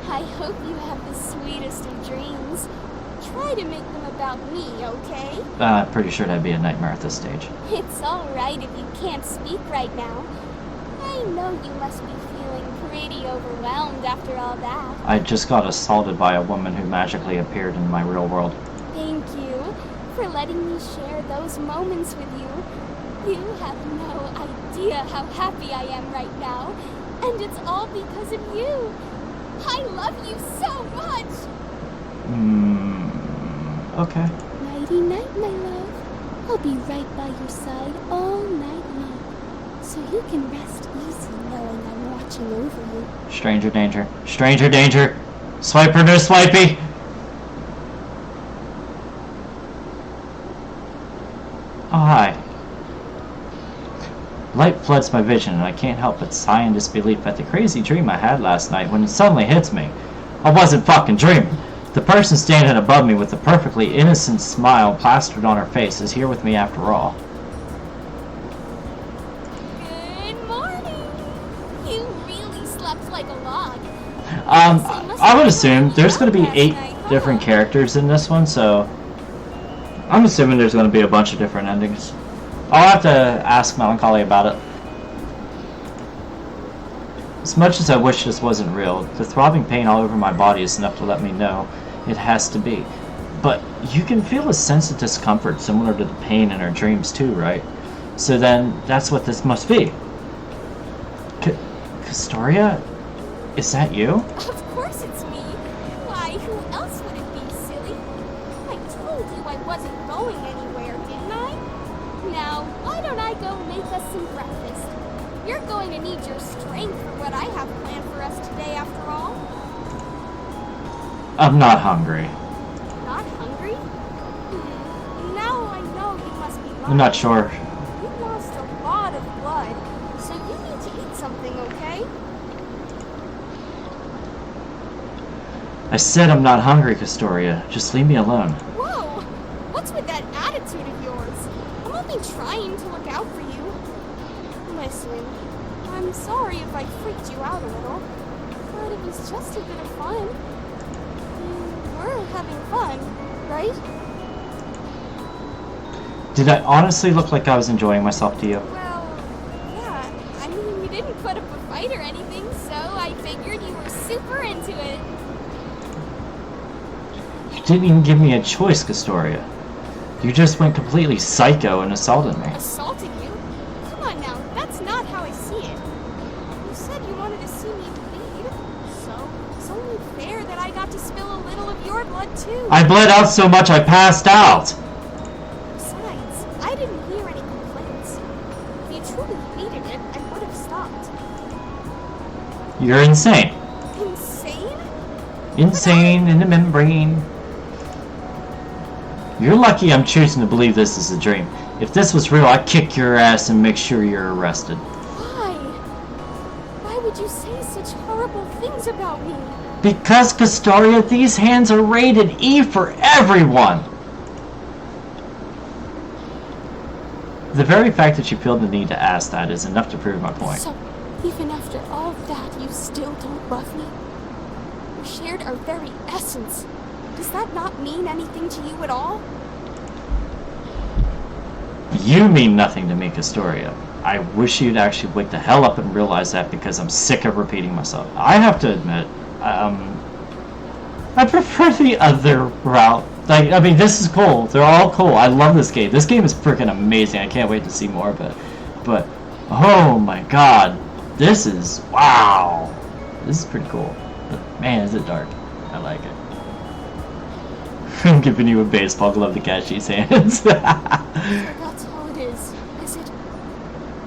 Speaker 2: I hope you have the sweetest of dreams. Try to make them about me, okay?
Speaker 1: I'm pretty sure that'd be a nightmare at this stage.
Speaker 2: It's alright if you can't speak right now. I know you must be feeling pretty overwhelmed after all that.
Speaker 1: I just got assaulted by a woman who magically appeared in my real world.
Speaker 2: Thank you for letting me share those moments with you. You have no idea how happy I am right now. And it's all because of you. I love you so much.
Speaker 1: Okay.
Speaker 2: Nighty night, my love. I'll be right by your side all night long. So you can rest easy knowing I'm watching over you.
Speaker 1: Stranger danger. Stranger danger! Swiper, no swipey! Oh, hi. Light floods my vision, and I can't help but sigh in disbelief at the crazy dream I had last night when it suddenly hits me. I wasn't fucking dreaming. The person standing above me with a perfectly innocent smile plastered on her face is here with me after all.
Speaker 2: Good morning. You really slept like a log.
Speaker 1: I would assume there's going to be 8 different characters in this one, so I'm assuming there's going to be a bunch of different endings. I'll have to ask Melancholy about it. As much as I wish this wasn't real, the throbbing pain all over my body is enough to let me know it has to be. But you can feel a sense of discomfort similar to the pain in our dreams too, right? So then, that's what this must be. Castoria? Is that you?
Speaker 2: Of course it's me. Why, who else would it be, silly? I told you I wasn't going anywhere, didn't I? Now, why don't I go make us some breakfast? You're going to need your strength for what I have planned for us today, after all.
Speaker 1: I'm not hungry.
Speaker 2: Not hungry? Now I know you must be lying.
Speaker 1: I'm not sure.
Speaker 2: You lost a lot of blood, so you need to eat something, okay?
Speaker 1: I said I'm not hungry, Castoria. Just leave me alone.
Speaker 2: Whoa! What's with that attitude of yours? I'm only trying to look out for you. Listen, I'm sorry if I freaked you out a little, but it was just a bit of fun. We're having fun, right?
Speaker 1: Did I honestly look like I was enjoying myself to you?
Speaker 2: Well, yeah. I mean, you didn't put up a fight or anything, so I figured you were super into it.
Speaker 1: You didn't even give me a choice, Castoria. You just went completely psycho and assaulted me.
Speaker 2: Assaulted you? Come on now, that's not how I see it. You said you wanted to see me bleed, so it's only fair that I got to spill a little of your blood too.
Speaker 1: I bled out so much I passed out!
Speaker 2: Besides, I didn't hear any complaints. If you truly needed it, I would have stopped.
Speaker 1: You're insane.
Speaker 2: Insane?
Speaker 1: Insane in the membrane. You're lucky I'm choosing to believe this is a dream. If this was real, I'd kick your ass and make sure you're arrested.
Speaker 2: Why? Why would you say such horrible things about me?
Speaker 1: Because, Castoria, these hands are rated E for everyone! The very fact that you feel the need to ask that is enough to prove my point.
Speaker 2: So, even after all that, you still don't love me? We shared our very essence. Does that not mean anything to you at all?
Speaker 1: You mean nothing to me, Castoria. I wish you'd actually wake the hell up and realize that, because I'm sick of repeating myself. I have to admit, I prefer the other route. Like, I mean, this is cool. They're all cool. I love this game. This game is freaking amazing. I can't wait to see more of it. But, oh my god. This is, wow. This is pretty cool. But, man, is it dark. I like it. I'm giving you a baseball glove to catch these hands.
Speaker 2: That's all it is it?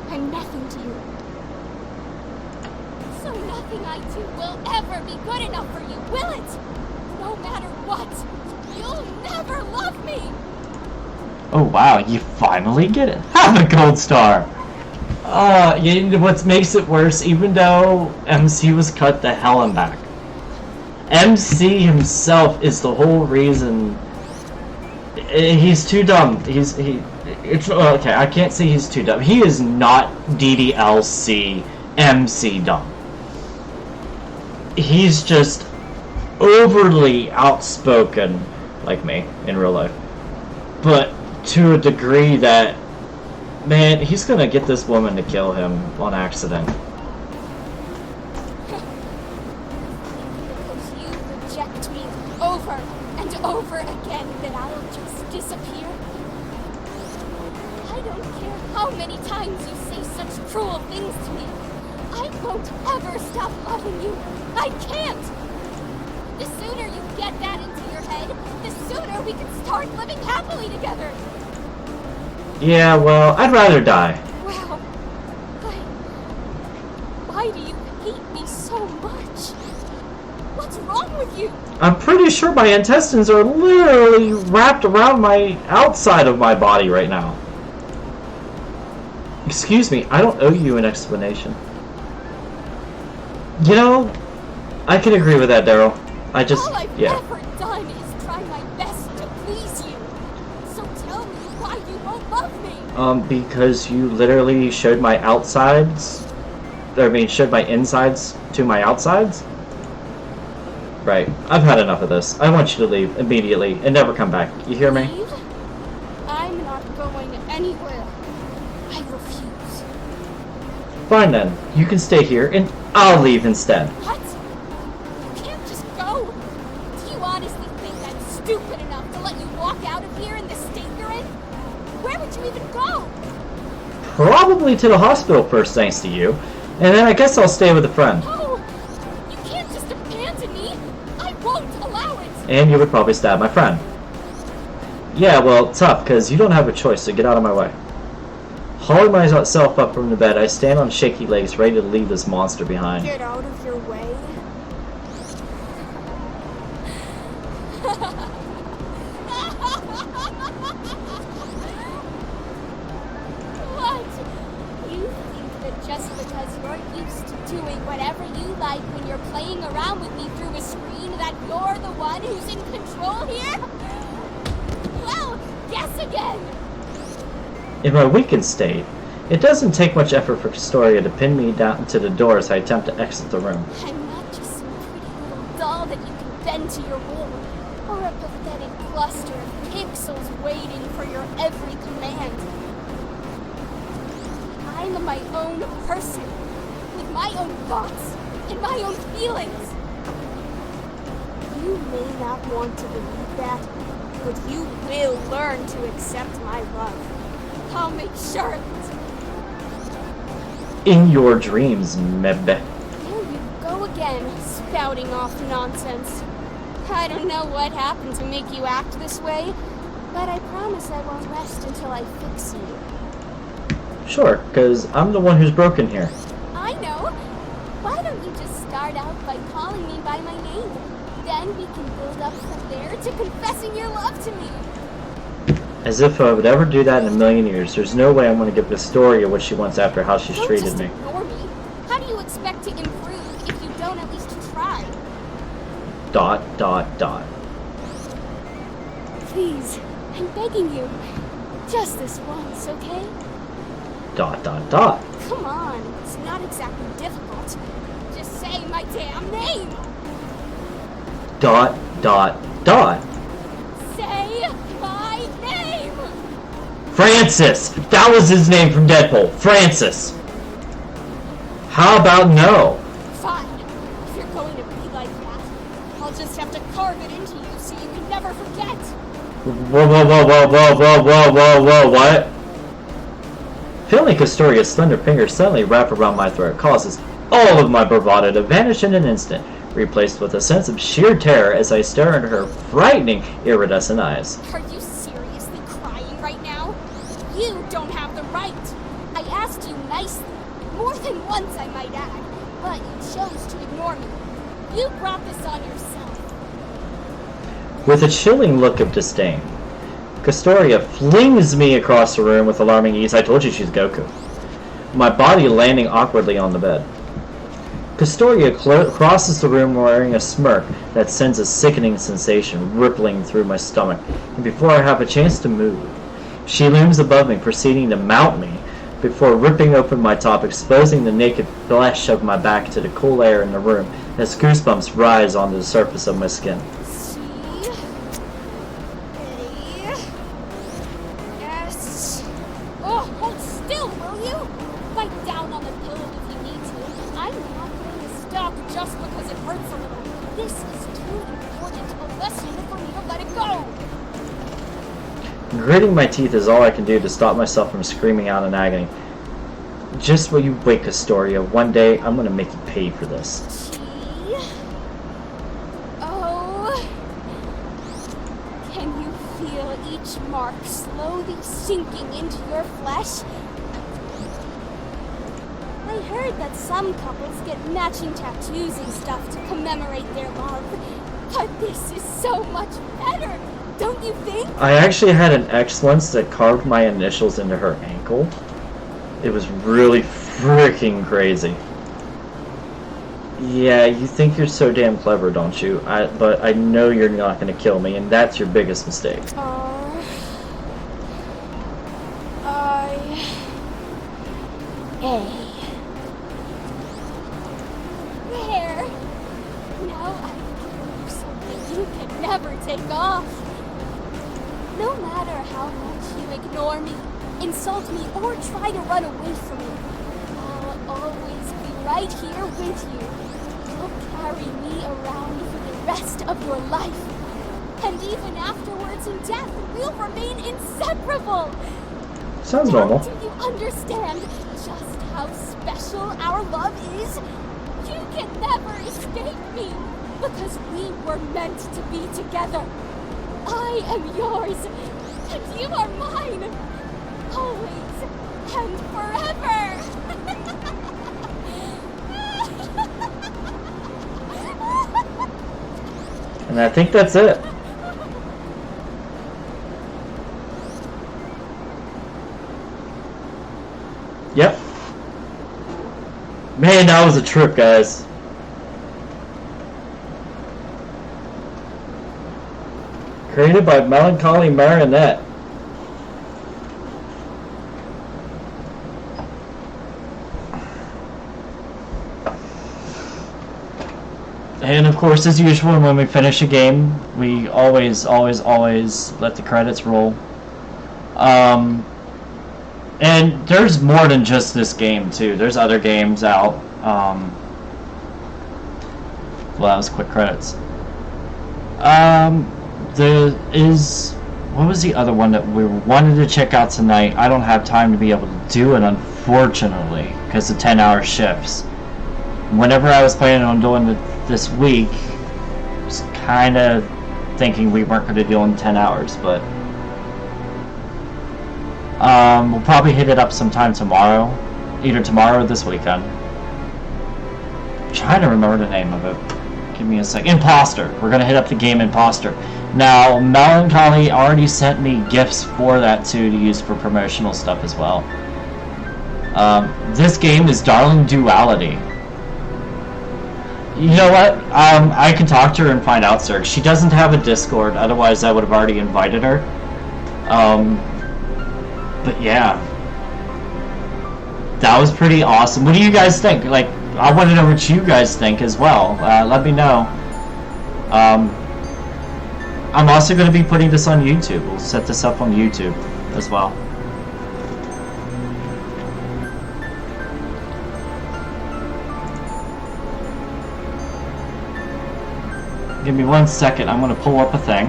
Speaker 2: I'm nothing to you. So nothing I do will ever be good enough for you, will it? No matter what, you'll never love me!
Speaker 1: Oh wow, you finally get it. Have a gold star! What makes it worse, even though MC was cut the hell and back, MC himself is the whole reason. He's too dumb. It's okay. I can't say he's too dumb. He is not DDLC MC dumb. He's just overly outspoken, like me in real life, but to a degree that, man, he's gonna get this woman to kill him on accident.
Speaker 2: Over and over again, that I'll just disappear. I don't care how many times you say such cruel things to me. I won't ever stop loving you. I can't. The sooner you get that into your head, the sooner we can start living happily together.
Speaker 1: Yeah, well, I'd rather die.
Speaker 2: Wow. Why do you hate me so much? What's wrong with you?
Speaker 1: I'm pretty sure my intestines are literally wrapped around my outside of my body right now. Excuse me, I don't owe you an explanation. You know, I can agree with that, Daryl.
Speaker 2: All I've ever done is try my best to please you. So tell me why you won't love me.
Speaker 1: Because you literally showed my outsides. Showed my insides to my outsides? Right. I've had enough of this. I want you to leave immediately and never come back. You hear me?
Speaker 2: Leave? I'm not going anywhere. I refuse.
Speaker 1: Fine then. You can stay here and I'll leave instead.
Speaker 2: What? You can't just go. Do you honestly think I'm stupid enough to let you walk out of here in the state you're in? Where would you even go?
Speaker 1: Probably to the hospital first, thanks to you. And then I guess I'll stay with a friend.
Speaker 2: No! You can't just abandon me! I won't allow it!
Speaker 1: And you would probably stab my friend. Yeah, well, tough, because you don't have a choice, so get out of my way. Hauling myself up from the bed, I stand on shaky legs, ready to leave this monster behind.
Speaker 2: Get out of your way. What? You think that just because you're used to doing whatever you like when you're playing around with me through a screen that you're the one who's in control here? Well, guess again!
Speaker 1: In my weakened state, it doesn't take much effort for Castoria to pin me down to the door as I attempt to exit the room.
Speaker 2: I'm not just some pretty little doll that you can bend to your will, or a pathetic cluster of pixels waiting for your every command. I'm my own person, with my own thoughts and my own feelings. You may not want to believe that, but you will learn to accept my love. I'll make sure of it.
Speaker 1: In your dreams, Mebe.
Speaker 2: There you go again, spouting off nonsense. I don't know what happened to make you act this way, but I promise I won't rest until I fix you.
Speaker 1: Sure, because I'm the one who's broken here.
Speaker 2: I know. Why don't you just start out by calling me by my name? Then we can build up from there to confessing your love to me.
Speaker 1: As if I would ever do that in a million years. There's no way I'm going to give Castoria what she wants after how she's treated
Speaker 2: Don't just
Speaker 1: me.
Speaker 2: ignore me. How do you expect to improve if you don't at least try? ... Please, I'm begging you. Just this once, okay? ... Come on, it's not exactly difficult. Just say my damn name! ...
Speaker 1: Say
Speaker 2: my name!
Speaker 1: Francis! That was his name from Deadpool. Francis! How about no?
Speaker 2: Fine. If you're going to be like that, I'll just have to carve it into you so you can never forget.
Speaker 1: Whoa, what? Feeling Castoria's slender fingers suddenly wrap around my throat causes all of my bravado to vanish in an instant, replaced with a sense of sheer terror as I stare into her frightening, iridescent eyes.
Speaker 2: Are you seriously crying right now? You don't have the right. I asked you nicely, more than once I might add, but you chose to ignore me. You brought this on yourself.
Speaker 1: With a chilling look of disdain, Castoria flings me across the room with alarming ease. I told you she's Goku. My body landing awkwardly on the bed. Castoria crosses the room wearing a smirk that sends a sickening sensation rippling through my stomach, and before I have a chance to move, she looms above me, proceeding to mount me before ripping open my top, exposing the naked flesh of my back to the cool air in the room as goosebumps rise onto the surface of my skin.
Speaker 2: C-A-S. Oh, hold still, will you? Bite down on the pillow if you need to. I'm not going to stop just because it hurts a little. This is too important a lesson for me to let it go.
Speaker 1: Gritting my teeth is all I can do to stop myself from screaming out in agony. Just while you wait, Castoria. One day, I'm gonna make you pay for this.
Speaker 2: Oh. Can you feel each mark slowly sinking into your flesh? I heard that some couples get matching tattoos and stuff to commemorate their love. But this is so much better, don't you think?
Speaker 1: I actually had an ex once that carved my initials into her ankle. It was really freaking crazy. Yeah, you think you're so damn clever, don't you? But I know you're not going to kill me, and that's your biggest mistake.
Speaker 2: There. Now I feel something you can never take off. No matter how much you ignore me, insult me, or try to run away from me, I'll always be right here with you. You'll carry me around for the rest of your life. And even afterwards in death, we'll remain inseparable.
Speaker 1: Sounds
Speaker 2: Now,
Speaker 1: normal.
Speaker 2: do you understand just how special our love is? You can never escape me, because we were meant to be together. I am yours, and you are mine, always and forever.
Speaker 1: And I think that's it. Yep. Man, that was a trip, guys. Created by Melancholy Marienette. And of course, as usual, when we finish a game, we always let the credits roll. And there's more than just this game, too. There's other games out. Well, that was quick credits. What was the other one that we wanted to check out tonight? I don't have time to be able to do it, unfortunately, because of 10-hour shifts. Whenever I was planning on doing it this week, I was kind of thinking we weren't going to do it in 10 hours, but we'll probably hit it up sometime tomorrow, either tomorrow or this weekend. I'm trying to remember the name of it. Give me a sec. Imposter. We're going to hit up the game Imposter. Now, Melancholy already sent me gifts for that too to use for promotional stuff as well. This game is Darling Duality. You know what? I can talk to her and find out, sir. She doesn't have a Discord, otherwise I would have already invited her. But yeah. That was pretty awesome. What do you guys think? Like, I want to know what you guys think as well. Let me know. I'm also going to be putting this on YouTube. We'll set this up on YouTube as well. Give me 1 second. I'm gonna pull up a thing.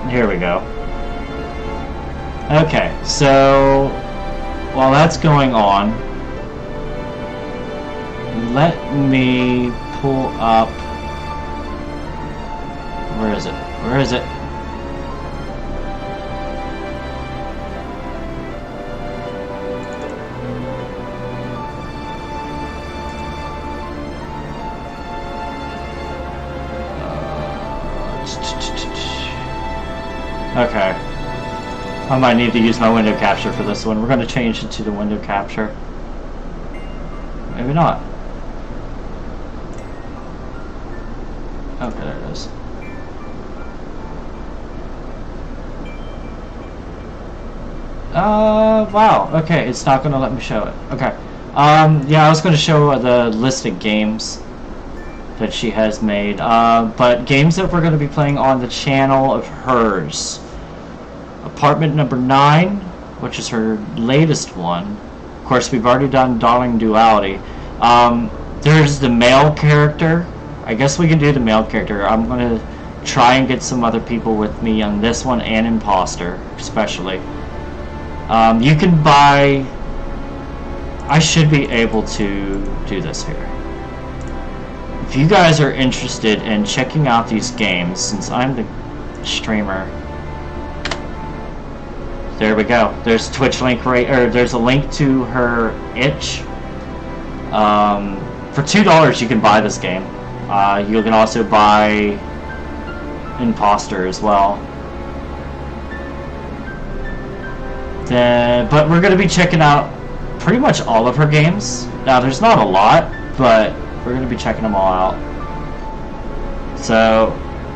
Speaker 1: Here we go. Okay, so while that's going on, let me pull up. Where is it? Where is it? Okay. I might need to use my window capture for this one. We're going to change it to the window capture. Maybe not. Okay, there it is. Wow. Okay, it's not going to let me show it. Okay. Yeah, I was going to show the list of games that she has made. But games that we're going to be playing on the channel of hers. Apartment number 9, which is her latest one. Of course, we've already done Duality. There's the male character. I guess we can do the male character. I'm going to try and get some other people with me on this one, and Imposter, especially. You can buy... I should be able to do this here. If you guys are interested in checking out these games, since I'm the streamer... There we go. There's Twitch link there's a link to her itch. For $2 you can buy this game. You can also buy Imposter as well. But we're going to be checking out pretty much all of her games. Now there's not a lot, but we're going to be checking them all out. So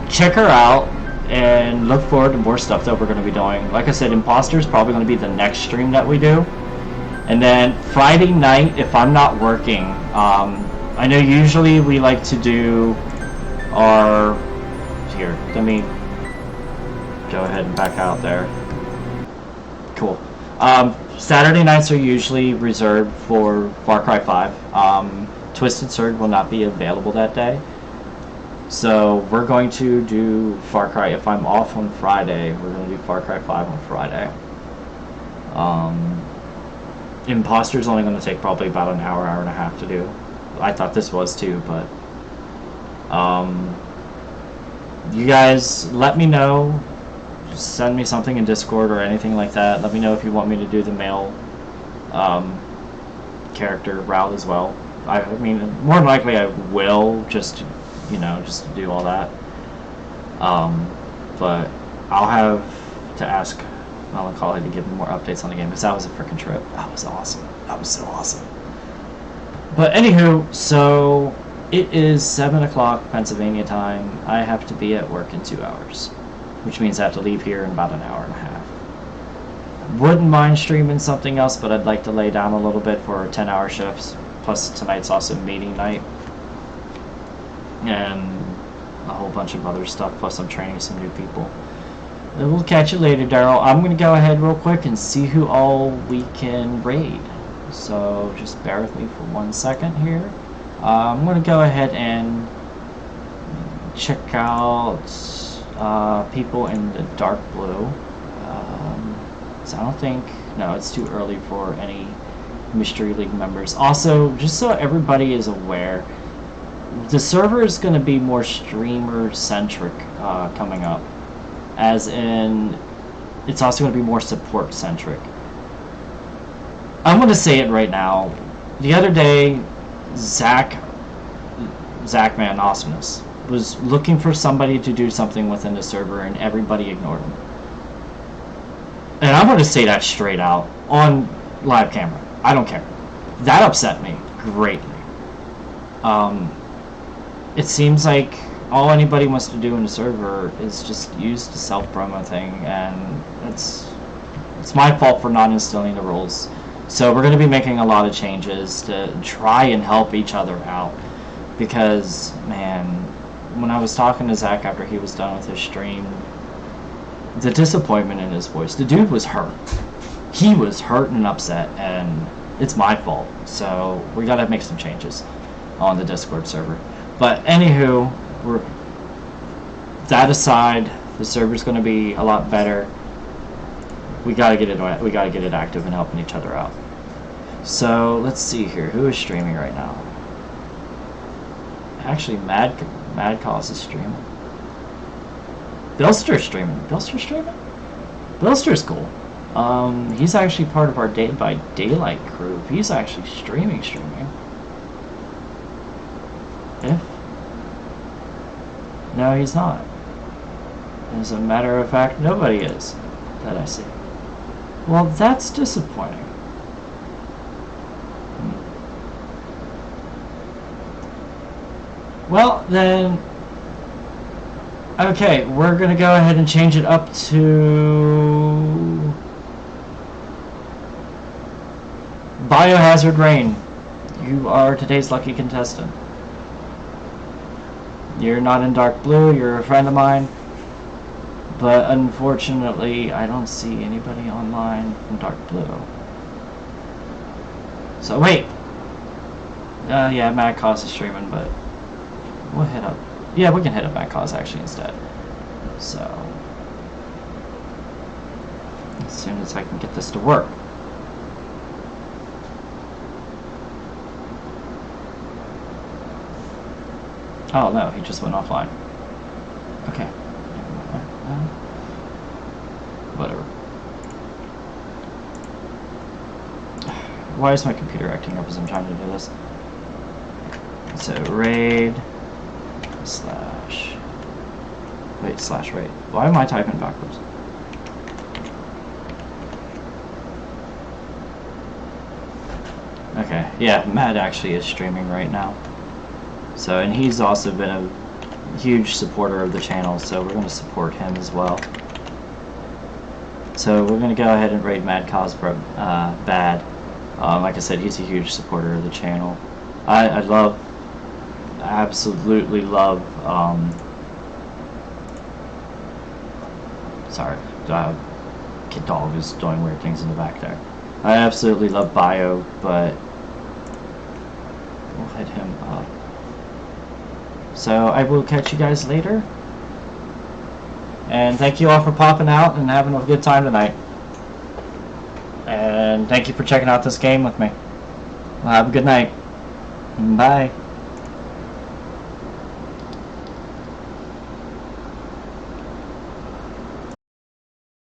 Speaker 1: check her out. And look forward to more stuff that we're going to be doing. Like I said, Imposter is probably going to be the next stream that we do. And then Friday night, if I'm not working, I know usually we like to do our... Here, let me go ahead and back out there. Cool. Saturday nights are usually reserved for Far Cry 5. Twisted Surge will not be available that day. So we're going to do Far Cry. If I'm off on Friday, we're going to do Far Cry 5 on Friday. Imposter is only going to take probably about an hour, hour and a half to do. I thought this was too, but you guys let me know. Just send me something in Discord or anything like that. Let me know if you want me to do the male character route as well. I mean, more than likely I will, just to do all that. But I'll have to ask Melancholy to give me more updates on the game, because that was a freaking trip. That was awesome. That was so awesome. But anywho, so it is 7 o'clock Pennsylvania time. I have to be at work in 2 hours, which means I have to leave here in about an hour and a half. Wouldn't mind streaming something else, but I'd like to lay down a little bit for 10-hour shifts. Plus tonight's also meeting night. And a whole bunch of other stuff, plus I'm training some new people. We'll catch you later, Daryl. I'm going to go ahead real quick and see who all we can raid. So just bear with me for 1 second here. I'm going to go ahead and check out people in the dark blue. So I don't think... No, it's too early for any Mystery League members. Also, just so everybody is aware, the server is going to be more streamer-centric coming up. As in, it's also going to be more support-centric. I'm going to say it right now. The other day, Zachman Awesomeness was looking for somebody to do something within the server, and everybody ignored him. And I'm going to say that straight out on live camera. I don't care. That upset me greatly. It seems like all anybody wants to do in the server is just use the self-promo thing, and it's my fault for not instilling the rules. So we're going to be making a lot of changes to try and help each other out, because, man, when I was talking to Zach after he was done with his stream, the disappointment in his voice, the dude was hurt. He was hurt and upset, and it's my fault. So we gotta make some changes on the Discord server. But anywho, that aside, the server's gonna be a lot better. We gotta get it active and helping each other out. So let's see here, who is streaming right now? Actually, Mad Cause is streaming. Billster's streaming. Billster's cool. He's actually part of our Day by Daylight crew. He's actually streaming. No, he's not. As a matter of fact, nobody is that I see. Well, that's disappointing. Well, then, okay, we're gonna go ahead and change it up to Biohazard Rain. You are today's lucky contestant. You're not in dark blue, you're a friend of mine, but unfortunately I don't see anybody online from dark blue. So wait, yeah, Mad Cause is streaming, but we'll hit up, yeah, we can hit up Mad Cause actually instead. So as soon as I can get this to work. Oh no, he just went offline. Okay. Whatever. Why is my computer acting up as I'm trying to do this? So raid slash raid. Why am I typing backwards? Okay, yeah, Matt actually is streaming right now. So, and he's also been a huge supporter of the channel, so we're going to support him as well. So we're going to go ahead and raid Mad Cause bad. Like I said, he's a huge supporter of the channel. I absolutely love, sorry, kid dog is doing weird things in the back there. I absolutely love Bio, but we'll hit him up. So I will catch you guys later. And thank you all for popping out and having a good time tonight. And thank you for checking out this game with me. Well, have a good night. Bye.